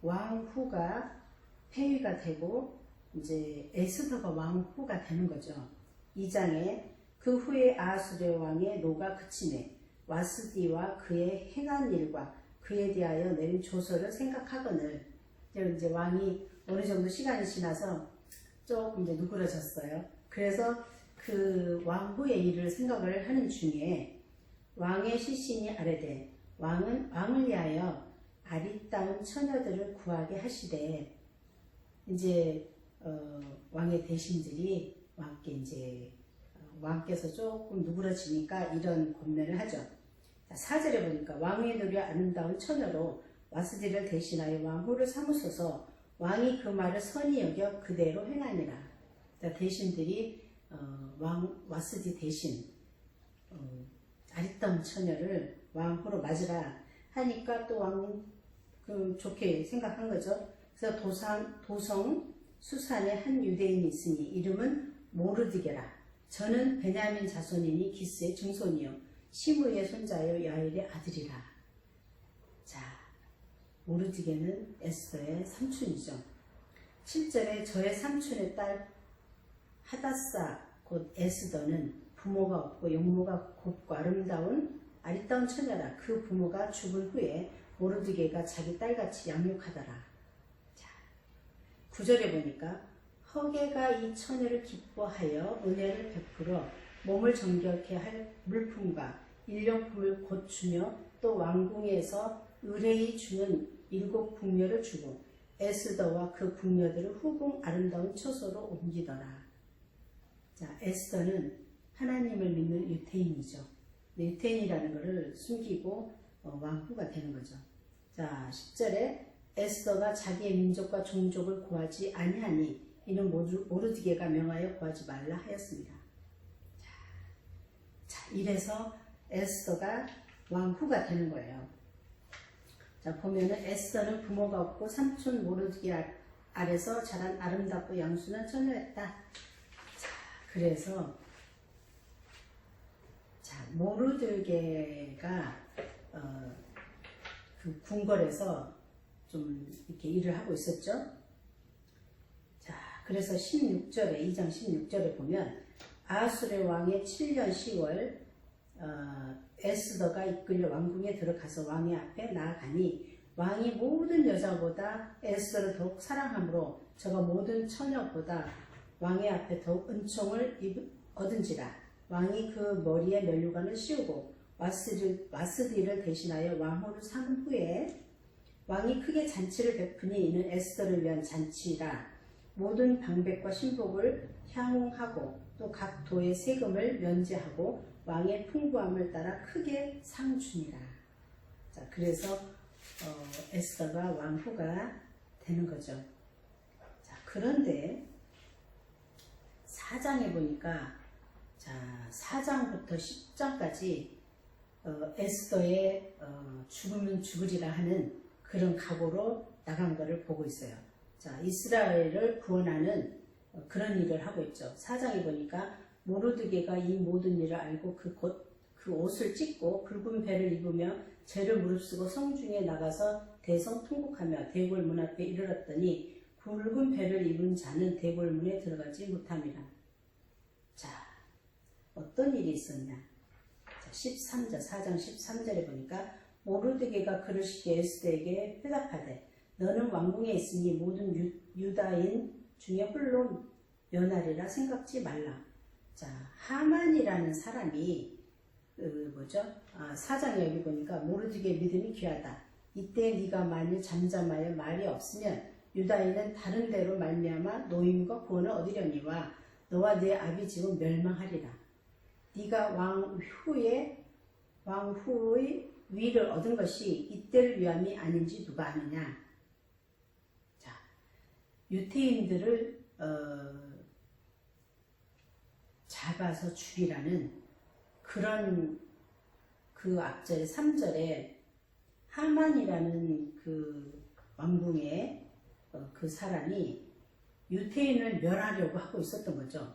왕후가 폐위가 되고 이제 에스더가 왕후가 되는 거죠. 2장에 그 후에 아하수르 왕의 노가 그치매 와스디와 그의 행한 일과 그에 대하여 내린 조서를 생각하거늘. 이제 왕이 어느 정도 시간이 지나서 조금 이제 누그러졌어요. 그래서 그 왕후의 일을 생각을 하는 중에 왕의 시신이 아뢰되 왕은 왕을 위하여 아리따운 처녀들을 구하게 하시되, 이제 왕의 대신들이 왕께 이제 왕께서 조금 누그러지니까 이런 권면을 하죠. 4절에 보니까 왕의 노려 아름다운 처녀로 와스디를 대신하여 왕후를 삼으소서. 왕이 그 말을 선히 여겨 그대로 행하니라. 그러니까 대신들이 왕 와스디 대신 아리따운 처녀를 왕후로 맞으라 하니까 또 왕 좋게 생각한 거죠. 그래서 도성 수산에 한 유대인이 있으니 이름은 모르드게라. 저는 베냐민 자손이니 기스의 증손이요 시므의 손자요 야일의 아들이라. 자, 모르드게는 에스더의 삼촌이죠. 7절에 저의 삼촌의 딸 하다사 곧 에스더는 부모가 없고 용모가 곱고 아리따운 처녀라. 그 부모가 죽은 후에 모르드게가 자기 딸같이 양육하더라. 자, 9절에 보니까 허게가 이 처녀를 기뻐하여 은혜를 베풀어 몸을 정결케 할 물품과 일용품을 곧 주며 또 왕궁에서 의뢰히 주는 7 궁녀를 주고 에스더와 그 궁녀들을 후궁 아름다운 처소로 옮기더라. 자, 에스더는 하나님을 믿는 유태인이죠. 유태인이라는 것을 숨기고 왕후가 되는 거죠. 자, 10절에 에스더가 자기의 민족과 종족을 고하지 아니하니 이는 모르드게가 명하여 고하지 말라 하였습니다. 자, 이래서 에스더가 왕후가 되는 거예요. 자, 보면은 에스더는 부모가 없고 삼촌 모르드게 아래서 자란 아름답고 양순한 처녀였다. 자, 그래서 모르드게가 그 궁궐에서 좀 이렇게 일을 하고 있었죠. 자, 그래서 16절에 2장 16절에 보면 아하수르 왕의 7년 10월 에스더가 이끌려 왕궁에 들어가서 왕의 앞에 나아가니 왕이 모든 여자보다 에스더를 더욱 사랑하므로 저가 모든 처녀보다 왕의 앞에 더욱 은총을 얻은지라. 왕이 그 머리에 면류관을 씌우고 와스디를 대신하여 왕후를 삼은 후에 왕이 크게 잔치를 베푸니 이는 에스더를 위한 잔치라. 모든 방백과 신복을 향응하고 또 각 도의 세금을 면제하고 왕의 풍부함을 따라 크게 상 주니라. 자, 그래서 에스더가 왕후가 되는 거죠. 자, 그런데 4장에 보니까 자, 4장부터 10장까지 에스더의 죽으면 죽으리라 하는 그런 각오로 나간 것을 보고 있어요. 자, 이스라엘을 구원하는 그런 일을 하고 있죠. 4장에 보니까 모르드게가 이 모든 일을 알고 그 옷을 찢고 붉은 배를 입으며 죄를 무릅쓰고 성중에 나가서 대성 통곡하며 대궐 문 앞에 이르렀더니 붉은 배를 입은 자는 대궐 문에 들어가지 못함이라. 자, 어떤 일이 있었냐? 자, 13절, 4장 13절에 보니까 모르드게가 그를 시켜 에스더에게 회답하되 너는 왕궁에 있으니 모든 유다인 중에 홀로 면하리라 생각지 말라. 자, 하만이라는 사람이 4장에 여기 보니까 모르드게 믿음이 귀하다. 이때 네가 만일 잠잠하여 말이 없으면 유다인은 다른 데로 말미암아 노임과 구원을 얻으려니와 너와 네 아비 집은 멸망하리라. 네가 왕후의 위를 얻은 것이 이때를 위함이 아닌지 누가 아느냐. 자, 유태인들을 잡아서 죽이라는 그런 그 앞절에 3절에 하만이라는 그 왕궁의 그 사람이 유태인을 멸하려고 하고 있었던 거죠.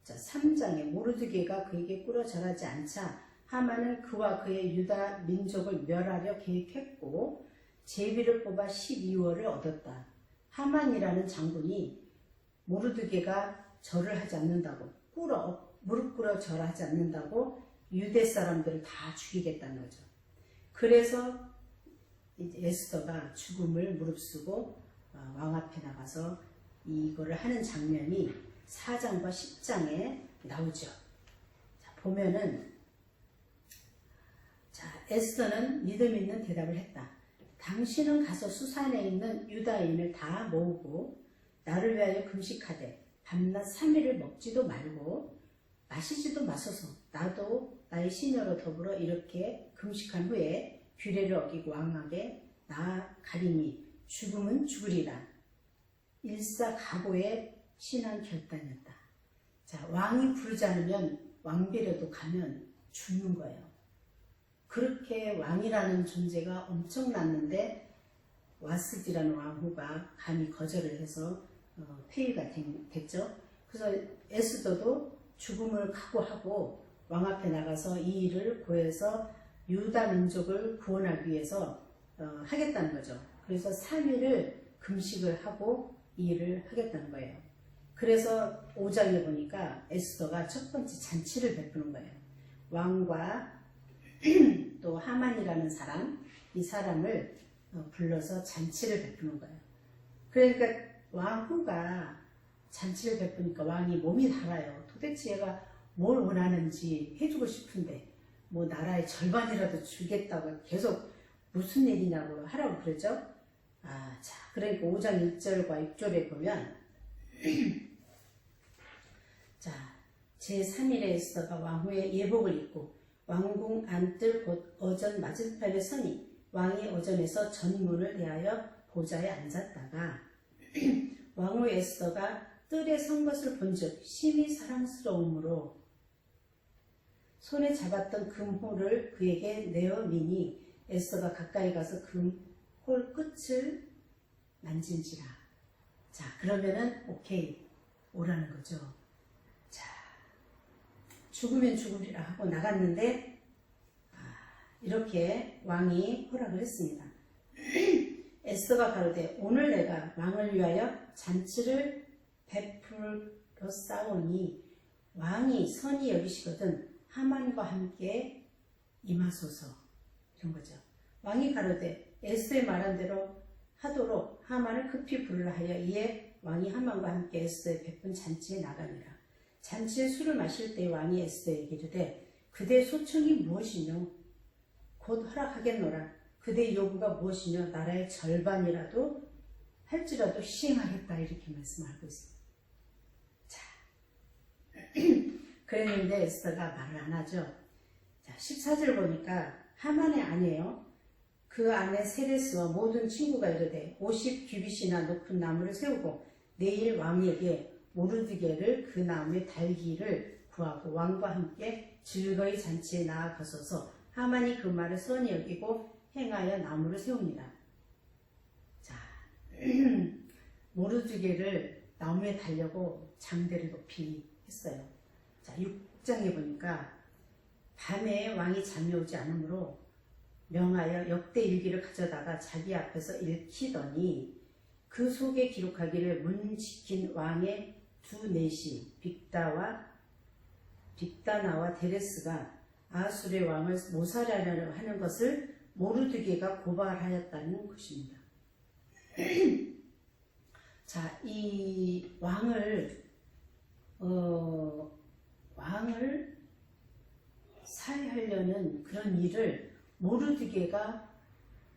자, 3장에 모르드게가 그에게 꿇어 절하지 않자 하만은 그와 그의 유다 민족을 멸하려 계획했고 제비를 뽑아 12월을 얻었다. 하만이라는 장군이 모르드게가 절을 하지 않는다고 무릎 꿇어 절하지 않는다고 유대 사람들을 다 죽이겠다는 거죠. 그래서 에스더가 죽음을 무릅쓰고 왕 앞에 나가서 이거를 하는 장면이 4장과 10장에 나오죠. 자, 보면은 자, 에스더는 믿음 있는 대답을 했다. 당신은 가서 수산에 있는 유다인을 다 모으고 나를 위하여 금식하되 밤낮 3일을 먹지도 말고 마시지도 마소서. 나도 나의 시녀로 더불어 이렇게 금식한 후에 규례를 어기고 왕에게 나 가리니 죽음은 죽으리라. 일사각오의 신한 결단이었다. 자, 왕이 부르지 않으면 왕비라도 가면 죽는 거예요. 그렇게 왕이라는 존재가 엄청났는데 와스디라는 왕후가 감히 거절을 해서 폐위가 됐죠. 그래서 에스더도 죽음을 각오하고 왕 앞에 나가서 이 일을 고해서 유다 민족을 구원하기 위해서 하겠다는 거죠. 그래서 3일을 금식을 하고 이 일을 하겠다는 거예요. 그래서 5장에 보니까 에스더가 첫 번째 잔치를 베푸는 거예요. 왕과 또 하만이라는 사람, 이 사람을 불러서 잔치를 베푸는 거예요. 그러니까 왕후가 잔치를 베푸니까 왕이 몸이 달아요. 도대체 얘가 뭘 원하는지 해주고 싶은데 뭐 나라의 절반이라도 주겠다고 계속 무슨 일이냐고 하라고 그러죠. 자, 그러니까 5장 1절과 6절에 보면 자, 제3일에 에스더가 왕후의 예복을 입고 왕궁 안뜰 곧 어전 맞은편에 서니 왕이 어전에서 전문을 대하여 보좌에 앉았다가 왕후 에스더가 뜰에 선 것을 본즉 심히 사랑스러움으로 손에 잡았던 금홀을 그에게 내어 미니 에스더가 가까이 가서 금홀 끝을 만진지라. 자, 그러면은 오케이 오라는 거죠. 자, 죽으면 죽으리라 하고 나갔는데 이렇게 왕이 허락을 했습니다. 에스더가 가로되 오늘 내가 왕을 위하여 잔치를 베풀어 싸우니 왕이 선히 여기시거든 하만과 함께 임하소서. 이런 거죠. 왕이 가로되 에스더의 말한 대로 하도록 하만을 급히 부르라 하여 이에 왕이 하만과 함께 에스더의 베푼 잔치에 나가니라. 잔치에 술을 마실 때 왕이 에스더에게 이르되 그대의 소청이 무엇이뇨? 곧 허락하겠노라. 그대의 요구가 무엇이뇨? 나라의 절반이라도 할지라도 시행하겠다. 이렇게 말씀하고 있습니다. 자, 그랬는데 에스더가 말을 안 하죠. 자, 14절 보니까 하만의 아내요. 그 아내 세레스와 모든 친구가 이르되 50규빗이나 높은 나무를 세우고 내일 왕에게 모르드게를 그 나무에 달기를 구하고 왕과 함께 즐거이 잔치에 나아가소서. 하만이 그 말을 선히 여기고 행하여 나무를 세웁니다. 자, 모르드게를 나무에 달려고 장대를 높이 했어요. 자, 6장에 보니까 밤에 왕이 잠이 오지 않으므로 명하여 역대 일기를 가져다가 자기 앞에서 읽히더니 그 속에 기록하기를 문 지킨 왕의 두 내시 빅다나와 데레스가 아술의 왕을 모살하려 하는 것을 모르드게가 고발하였다는 것입니다. 자, 이 왕을 살해하려는 그런 일을 모르드게가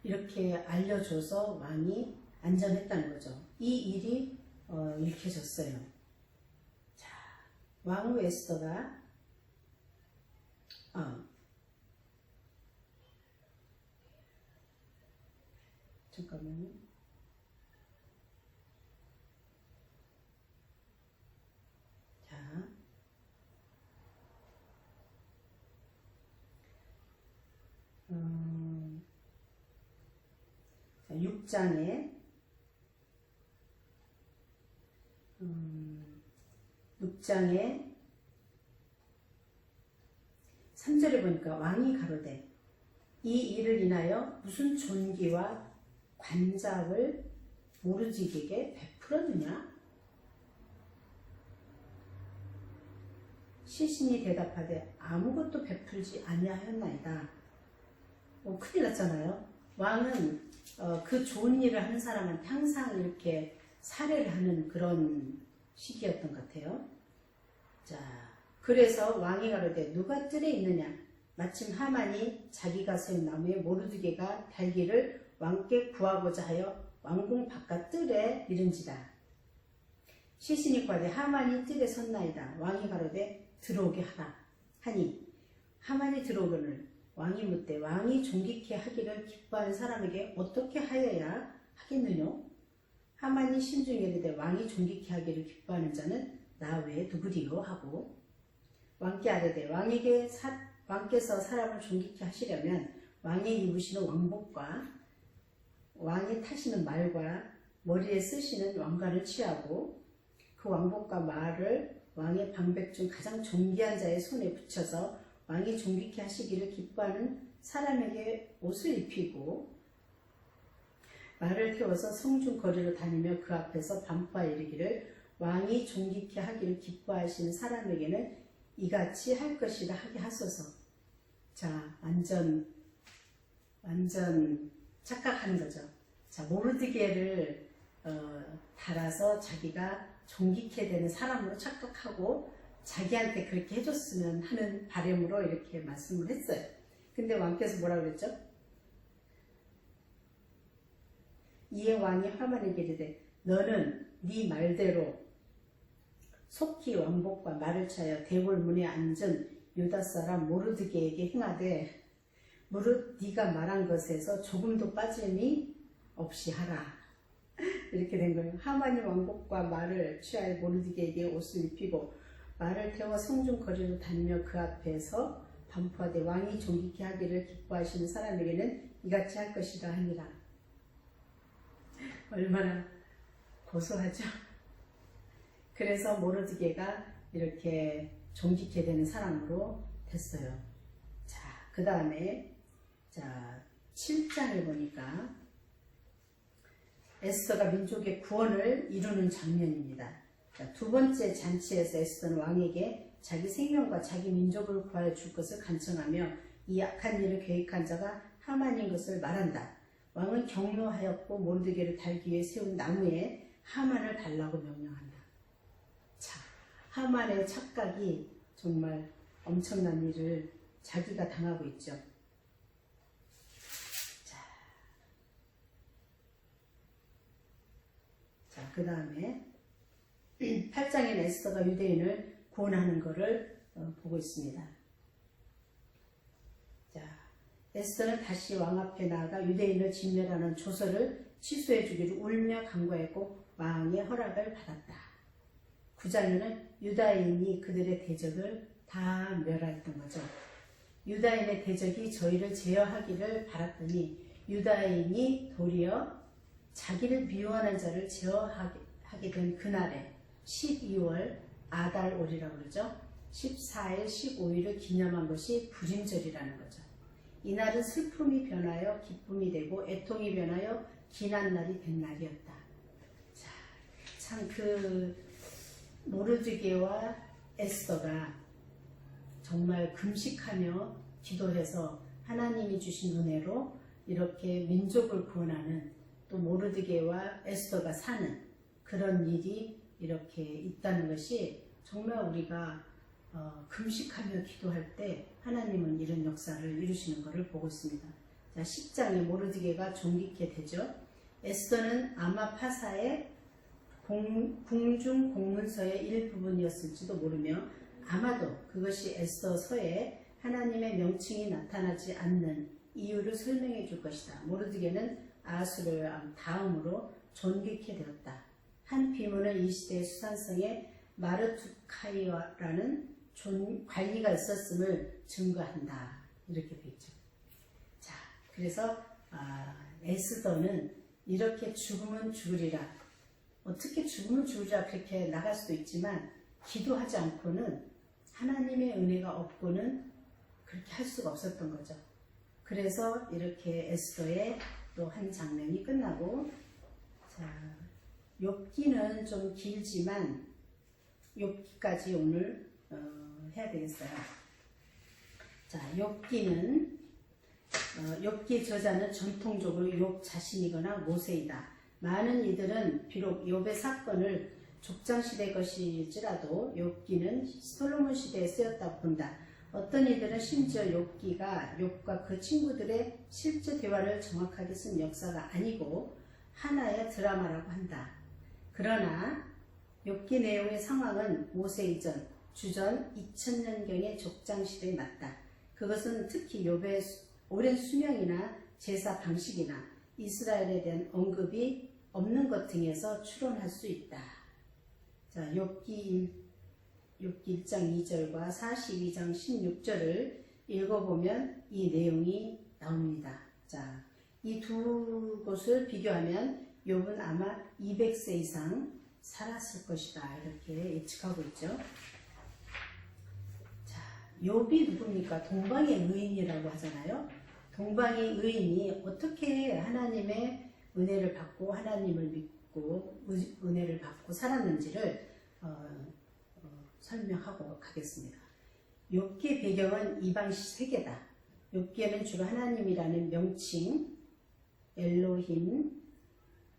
이렇게 알려줘서 왕이 안전했다는 거죠. 이 일이 읽혀졌어요. 자, 왕후 에스더가 잠깐만요. 자, 6장에 3절에 보니까 왕이 가로되 이 일을 인하여 무슨 존귀와 관작을 모르드게에게 베풀었느냐? 시신이 대답하되 아무것도 베풀지 아니하였나이다. 큰일 났잖아요. 왕은 그 좋은 일을 하는 사람한테 항상 이렇게 살해를 하는 그런 시기였던 것 같아요. 자, 그래서 왕이 가로되 누가 뜰에 있느냐? 마침 하만이 자기가 세운 나무에 모르드게가 달기를 왕께 구하고자 하여 왕궁 바깥 뜰에 이른지라. 시신이 구하되 하만이 뜰에 섰나이다. 왕이 가로되 들어오게 하라 하니 하만이 들어오거늘 왕이 묻되 왕이 존귀케 하기를 기뻐하는 사람에게 어떻게 하여야 하겠느뇨? 하만이 신중히 이르되 왕이 존귀케 하기를 기뻐하는 자는 나 외에 누구리요? 하고 왕께 아뢰되 왕께서 사람을 존귀케 하시려면 왕이 입으시는 왕복과 왕이 타시는 말과 머리에 쓰시는 왕관을 취하고 그 왕복과 말을 왕의 방백 중 가장 존귀한 자의 손에 붙여서 왕이 존귀케 하시기를 기뻐하는 사람에게 옷을 입히고 말을 태워서 성중 거리로 다니며 그 앞에서 반포하여 이르기를 왕이 존귀케 하기를 기뻐하시는 사람에게는 이같이 할 것이라 하게 하소서. 자, 완전 착각하는 거죠. 자, 모르드게를 달아서 자기가 존귀케 되는 사람으로 착각하고 자기한테 그렇게 해줬으면 하는 바람으로 이렇게 말씀을 했어요. 근데 왕께서 뭐라고 그랬죠? 이에 왕이 하만에게 이르되 너는 네 말대로 속히 왕복과 말을 차여 대궐 문에 앉은 유다 사람 모르드게에게 행하되 무릇 네가 말한 것에서 조금도 빠짐이 없이 하라. 이렇게 된 거예요. 하만이 왕복과 말을 취하여 모르드게에게 옷을 입히고 말을 태워 성중 거리로 다니며 그 앞에서 반포하되 왕이 존귀케 하기를 기뻐하시는 사람에게는 이같이 할 것이라 하니라. 얼마나 고소하죠. 그래서 모르드게가 이렇게 존귀케 되는 사람으로 됐어요. 자, 그 다음에 7장에 보니까 에스더가 민족의 구원을 이루는 장면입니다. 자, 두 번째 잔치에서 에스더는 왕에게 자기 생명과 자기 민족을 구하여 줄 것을 간청하며 이 악한 일을 계획한 자가 하만인 것을 말한다. 왕은 격려하였고 모르드게를 달기 위해 세운 나무에 하만을 달라고 명령한다. 자, 하만의 착각이 정말 엄청난 일을 자기가 당하고 있죠. 자, 그 다음에 8장에는 에스더가 유대인을 구원하는 것을 보고 있습니다. 자, 에스더는 다시 왕 앞에 나아가 유대인을 진멸하는 조서를 취소해 주기를 울며 간구했고 왕의 허락을 받았다. 9장에는 유다인이 그들의 대적을 다 멸하였던 거죠. 유다인의 대적이 저희를 제어하기를 바랐더니 유다인이 도리어 자기를 미워하는 자를 제어하게 된 그날에 12월 아달월이라고 그러죠. 14일, 15일을 기념한 것이 불임절이라는 거죠. 이날은 슬픔이 변하여 기쁨이 되고 애통이 변하여 기난날이 된 날이었다. 자, 참 그 모르드게와 에스더가 정말 금식하며 기도해서 하나님이 주신 은혜로 이렇게 민족을 구원하는 또 모르드게와 에스더가 사는 그런 일이 이렇게 있다는 것이 정말 우리가 금식하며 기도할 때 하나님은 이런 역사를 이루시는 것을 보고 있습니다. 자, 10장에 모르드게가 존귀케 되죠. 에스더는 아마 파사의 궁중 공문서의 일부분이었을지도 모르며 아마도 그것이 에스더서에 하나님의 명칭이 나타나지 않는 이유를 설명해 줄 것이다. 모르드게는 아수르 왕 다음으로 존귀케 되었다. 한 비문은 이 시대의 수산성에 마르투카이라는 관리가 있었음을 증거한다. 이렇게 되어 있죠. 자, 그래서 에스더는 이렇게 죽으면 죽으리라. 어떻게 죽으면 죽으리라 그렇게 나갈 수도 있지만 기도하지 않고는 하나님의 은혜가 없고는 그렇게 할 수가 없었던 거죠. 그래서 이렇게 에스더의 또 한 장면이 끝나고, 자, 욥기는 좀 길지만 욥기까지 오늘 해야 되겠어요. 자, 욥기는 욥기 저자는 전통적으로 욥 자신이거나 모세이다. 많은 이들은 비록 욥의 사건을 족장시대 것일지라도 욥기는 솔로몬 시대에 쓰였다고 본다. 어떤 이들은 심지어 욥기가 욥과 그 친구들의 실제 대화를 정확하게 쓴 역사가 아니고 하나의 드라마라고 한다. 그러나 욥기 내용의 상황은 모세 이전 주전 2000년경의 족장시대에 맞다. 그것은 특히 욥의 오랜 수명이나 제사 방식이나 이스라엘에 대한 언급이 없는 것 등에서 추론할 수 있다. 자, 욥기 1장 2절과 42장 16절을 읽어보면 이 내용이 나옵니다. 자, 이 두 곳을 비교하면 욥은 아마 200세 이상 살았을 것이다. 이렇게 예측하고 있죠. 자, 욥이 누굽니까? 동방의 의인이라고 하잖아요. 동방의 의인이 어떻게 하나님의 은혜를 받고 하나님을 믿고 은혜를 받고 살았는지를 설명하고 가겠습니다. 욥기의 배경은 이방 세계다. 욥기에는 주로 하나님이라는 명칭, 엘로힘,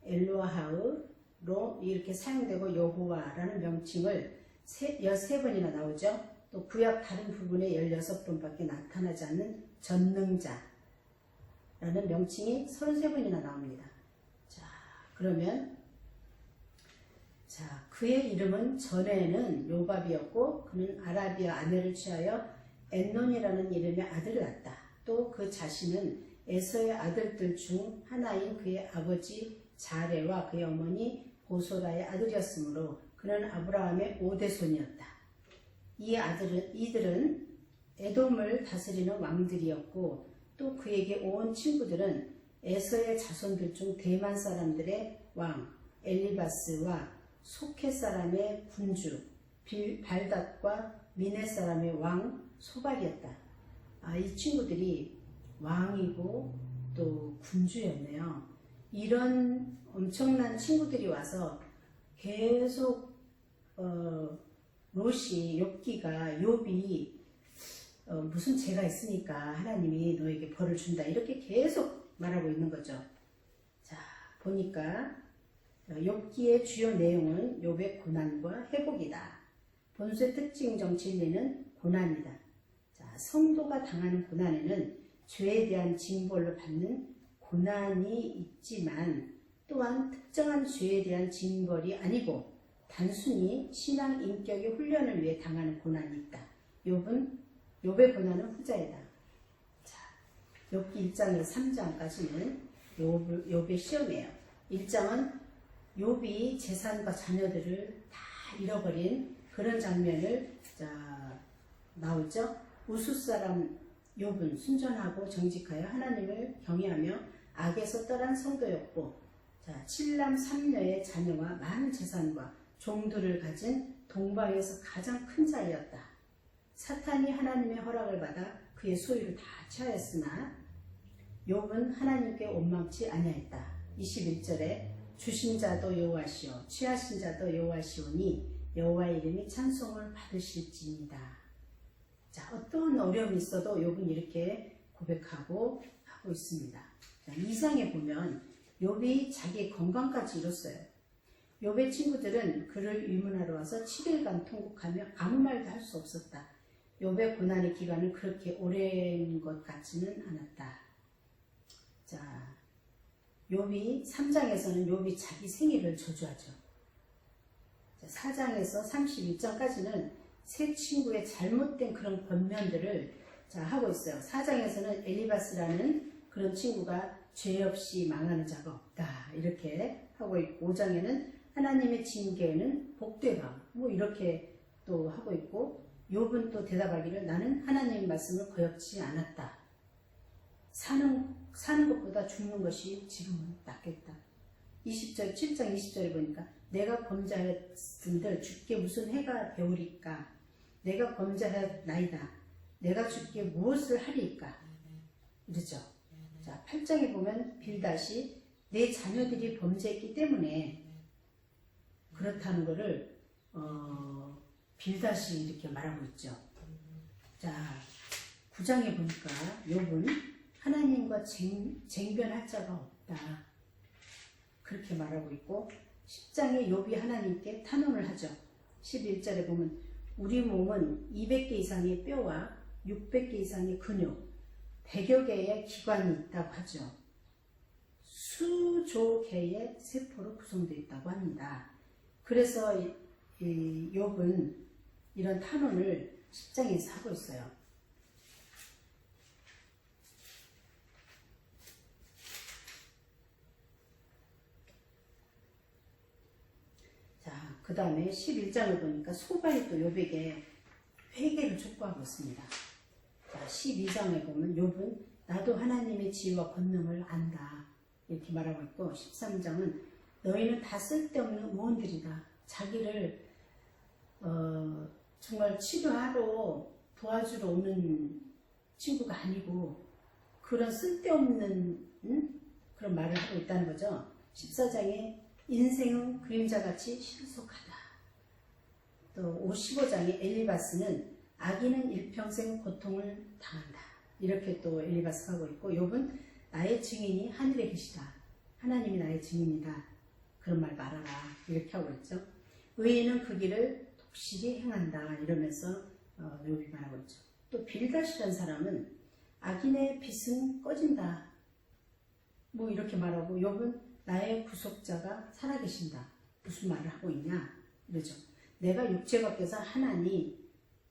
엘로하우로 이렇게 사용되고 여호와라는 명칭을 13번이나 나오죠. 또 구약 다른 부분에 16번밖에 나타나지 않는 전능자라는 명칭이 33번이나 나옵니다. 자, 그러면 그의 이름은 전에는 요밥이었고 그는 아라비아 아내를 취하여 엔논이라는 이름의 아들을 낳았다. 또 그 자신은 에서의 아들들 중 하나인 그의 아버지 자레와 그의 어머니 보소라의 아들이었으므로 그는 아브라함의 5대손이었다. 이들은 에돔을 다스리는 왕들이었고 또 그에게 온 친구들은 에서의 자손들 중 대만 사람들의 왕 엘리바스와 소켓 사람의 군주 발닷과 미네 사람의 왕 소발이었다. 이 친구들이 왕이고 또 군주였네요. 이런 엄청난 친구들이 와서 계속 욥이 무슨 죄가 있으니까 하나님이 너에게 벌을 준다 이렇게 계속 말하고 있는 거죠. 자, 보니까 욥기의 주요 내용은 욥의 고난과 회복이다. 본수의 특징적 진리는 고난이다. 자, 성도가 당하는 고난에는 죄에 대한 징벌로 받는 고난이 있지만 또한 특정한 죄에 대한 징벌이 아니고 단순히 신앙 인격의 훈련을 위해 당하는 고난이 있다. 욥의 고난은 후자이다. 자, 욥기 1장에서 3장까지는 욥의 시험이에요. 1장은 욥이 재산과 자녀들을 다 잃어버린 그런 장면을 나오죠. 우수 사람 욥은 순전하고 정직하여 하나님을 경외하며 악에서 떠난 성도였고, 자, 7남 3녀의 자녀와 많은 재산과 종들을 가진 동방에서 가장 큰 자이었다. 사탄이 하나님의 허락을 받아 그의 소유를 다 취하였으나 욥은 하나님께 원망치 아니하였다. 21절에 주신 자도 여호와시오 취하신 자도 여호와시오니 여호와의 이름이 찬송을 받으실지니이다. 자, 어떤 어려움이 있어도 욥은 이렇게 고백하고 하고 있습니다. 자, 2장에 보면 욥이 자기 건강까지 잃었어요. 욥의 친구들은 그를 위문하러 와서 7일간 통곡하며 아무 말도 할 수 없었다. 욥의 고난의 기간은 그렇게 오랜 것 같지는 않았다. 자, 욥이 3장에서는 욥이 자기 생일을 저주하죠. 자, 4장에서 31장까지는 세 친구의 잘못된 그런 권면들을 하고 있어요. 4장에서는 엘리바스라는 그런 친구가 죄 없이 망하는 자가 없다 이렇게 하고 있고, 5장에는 하나님의 징계에는 복되가 이렇게 또 하고 있고, 욥은 또 대답하기를 나는 하나님의 말씀을 거역치 않았다. 사는 것보다 죽는 것이 지금은 낫겠다. 20절, 7장 20절에 보니까 내가 범죄하였은들 주께 무슨 해가 되오리까? 내가 범죄하였나이다. 내가 주께 무엇을 하리까? 이러죠. 자, 8장에 보면 빌닷이 내 자녀들이 범죄했기 때문에 그렇다는 것을 빌닷이 이렇게 말하고 있죠. 자, 9장에 보니까 욥은 하나님과 쟁변할 자가 없다 그렇게 말하고 있고, 10장에 욥이 하나님께 탄원을 하죠. 11절에 보면 우리 몸은 200개 이상의 뼈와 600개 이상의 근육, 100여 개의 기관이 있다고 하죠. 수조 개의 세포로 구성되어 있다고 합니다. 그래서 욥은 이런 탄원을 10장에서 하고 있어요. 그 다음에 11장을 보니까 소발이 또 욥에게 회개를 촉구하고 있습니다. 자, 12장에 보면 욥은 나도 하나님의 지혜와 권능을 안다 이렇게 말하고 있고, 13장은 너희는 다 쓸데없는 의원들이다. 자기를 정말 치료하러 도와주러 오는 친구가 아니고 그런 쓸데없는 그런 말을 하고 있다는 거죠. 14장에 인생은 그림자같이 실속하다. 또 55장에 엘리바스는 악인은 일평생 고통을 당한다. 이렇게 또 엘리바스가 하고 있고, 욥은 나의 증인이 하늘에 계시다. 하나님이 나의 증인이다. 그런 말 말하라. 이렇게 하고 있죠. 의인은 그 길을 독실히 행한다. 이러면서 욥이 말하고 있죠. 또 빌닷이라는 사람은 악인의 빛은 꺼진다. 뭐 이렇게 말하고, 욥은 나의 구속자가 살아계신다. 무슨 말을 하고 있냐? 이러죠. 내가 육체 밖에서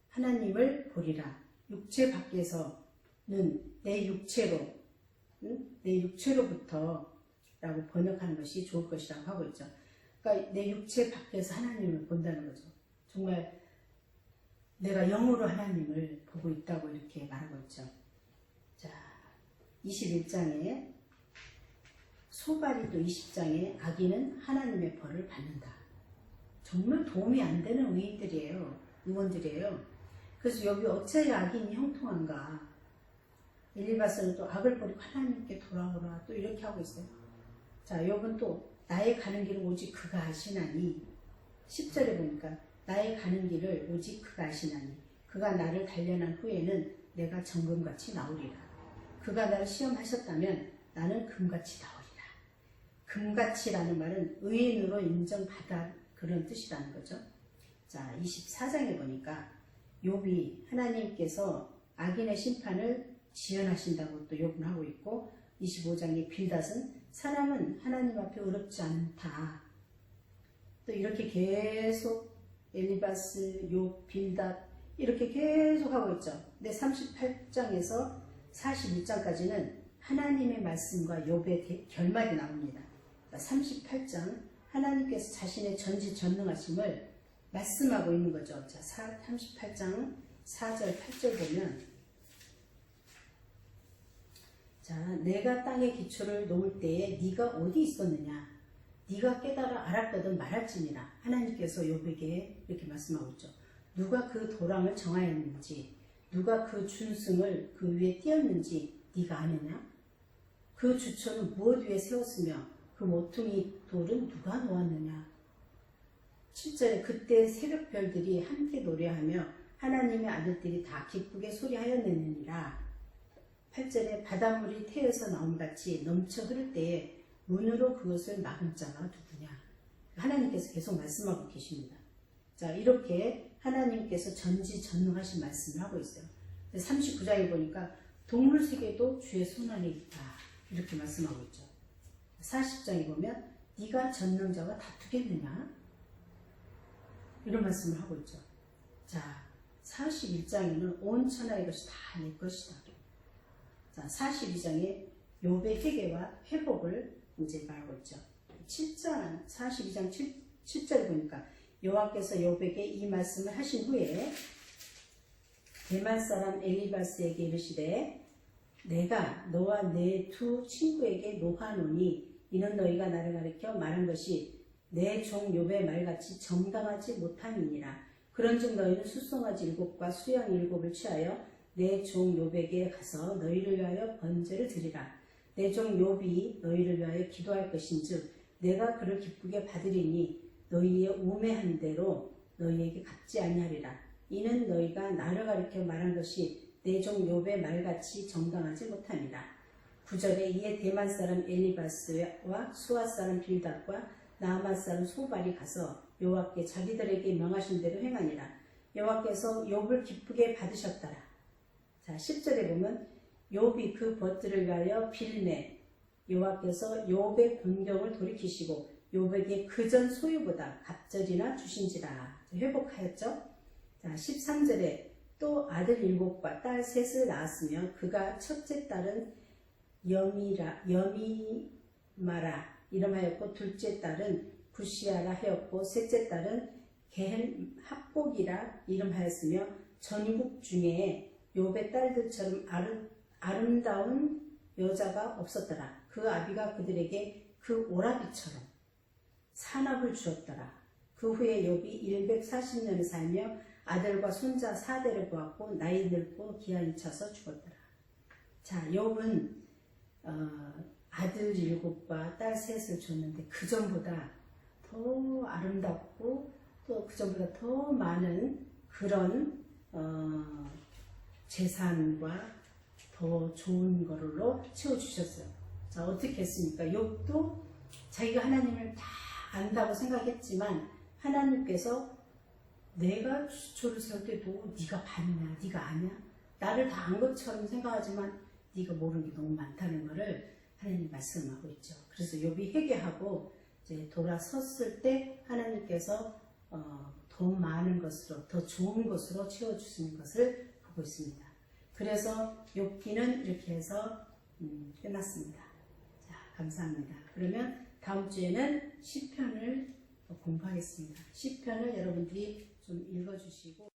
하나님을 보리라. 육체 밖에서는 내 육체로부터 라고 번역하는 것이 좋을 것이라고 하고 있죠. 그러니까 내 육체 밖에서 하나님을 본다는 거죠. 정말 내가 영으로 하나님을 보고 있다고 이렇게 말하고 있죠. 자, 21장에 소발이 또 20장에 악인은 하나님의 벌을 받는다. 정말 도움이 안 되는 의원들이에요. 그래서 여기 어찌하여 악인이 형통한가. 엘리바스는 또 악을 버리고 하나님께 돌아오라 또 이렇게 하고 있어요. 자, 욥은 또 나의 가는 길을 오직 그가 아시나니, 10절에 보니까 나의 가는 길을 오직 그가 아시나니 그가 나를 단련한 후에는 내가 정금같이 나오리라. 그가 나를 시험하셨다면 나는 금같이 나오리라. 금같이라는 말은 의인으로 인정받아 그런 뜻이라는 거죠. 자, 24장에 보니까 욥이 하나님께서 악인의 심판을 지연하신다고 또 욥은 하고 있고, 25장의 빌닷은 사람은 하나님 앞에 어렵지 않다. 또 이렇게 계속 엘리바스, 욥, 빌닷 이렇게 계속 하고 있죠. 근데 38장에서 41장까지는 하나님의 말씀과 욥의 결말이 나옵니다. 38장 하나님께서 자신의 전지전능하심을 말씀하고 있는 거죠. 자, 38장 4절 8절 보면, 자, 내가 땅의 기초를 놓을 때에 네가 어디 있었느냐? 네가 깨달아 알았거든 말할지니라. 하나님께서 욥에게 이렇게 말씀하고 있죠. 누가 그 도랑을 정하였는지, 누가 그 준승을 그 위에 띄었는지 네가 아느냐? 그 주초는 무엇 위에 세웠으며 그 모퉁이 돌은 누가 놓았느냐? 7절에 그때 새벽별들이 함께 노래하며 하나님의 아들들이 다 기쁘게 소리하였느니라. 8절에 바닷물이 태에서 나옴같이 넘쳐 흐를 때에 문으로 그것을 막은 자가 누구냐? 하나님께서 계속 말씀하고 계십니다. 자, 이렇게 하나님께서 전지전능하신 말씀을 하고 있어요. 39장에 보니까 동물 세계도 주의 손안에 있다. 이렇게 말씀하고 있죠. 40장에 보면 네가 전능자와 다투겠느냐? 이런 말씀을 하고 있죠. 자, 41장에는 온 천하의 것이 다 내 것이다. 자, 42장에 욥의 회개와 회복을 이제 말하고 있죠. 7장, 42장 7절에 보니까 여호와께서 욥에게 이 말씀을 하신 후에 대만 사람 엘리바스에게 이르시되 내가 너와 내 두 친구에게 노하노니 이는 너희가 나를 가리켜 말한 것이 내 종 욥의 말같이 정당하지 못함이니라. 그런즉 너희는 수송아지 7과 수양 7을 취하여 내 종 욥에게 가서 너희를 위하여 번제를 드리라. 내 종 욥이 너희를 위하여 기도할 것인즉 내가 그를 기쁘게 받으리니 너희의 우매한 대로 너희에게 갚지 아니하리라. 이는 너희가 나를 가리켜 말한 것이 내 종 욥의 말같이 정당하지 못함이라. 9절에 이에 대만 사람 엘리바스와 수아 사람 빌닷과 나아만 사람 소발이 가서 여호와께 자기들에게 명하신 대로 행하니라. 여호와께서 욥을 기쁘게 받으셨더라. 자, 10절에 보면 욥이 그 벗들을 위하여 빌매 여호와께서 욥의 본경을 돌이키시고 욥에게 그전 소유보다 갑절이나 주신지라. 회복하였죠. 자, 13절에 또 아들 7과 딸 3을 낳았으며 그가 첫째 딸은 여미마라 이름하였고 둘째 딸은 구시아라 하였고 셋째 딸은 게헬 합복이라 이름하였으며 전국 중에 욥의 딸들처럼 아름다운 여자가 없었더라. 그 아비가 그들에게 그 오라비처럼 산업을 주었더라. 그 후에 욥이 140년을 살며 아들과 손자 4대를 보았고 나이 늙고 기한이 차서 죽었더라. 자, 욥은 아들 7과 딸 3을 줬는데 그 전보다 더 아름답고 또 그 전보다 더 많은 그런 재산과 더 좋은 거로 채워주셨어요. 자, 어떻게 했습니까? 욥도 자기가 하나님을 다 안다고 생각했지만 하나님께서 내가 조를 세울 때도 네가 봤냐, 네가 아냐? 나를 다 안 것처럼 생각하지만 네가 모르는 게 너무 많다는 것을 하나님 말씀하고 있죠. 그래서 욥이 회개하고 이제 돌아섰을 때 하나님께서 더 많은 것으로, 더 좋은 것으로 채워주시는 것을 보고 있습니다. 그래서 욥기는 이렇게 해서 끝났습니다. 자, 감사합니다. 그러면 다음 주에는 시편을 공부하겠습니다. 시편을 여러분들이 좀 읽어주시고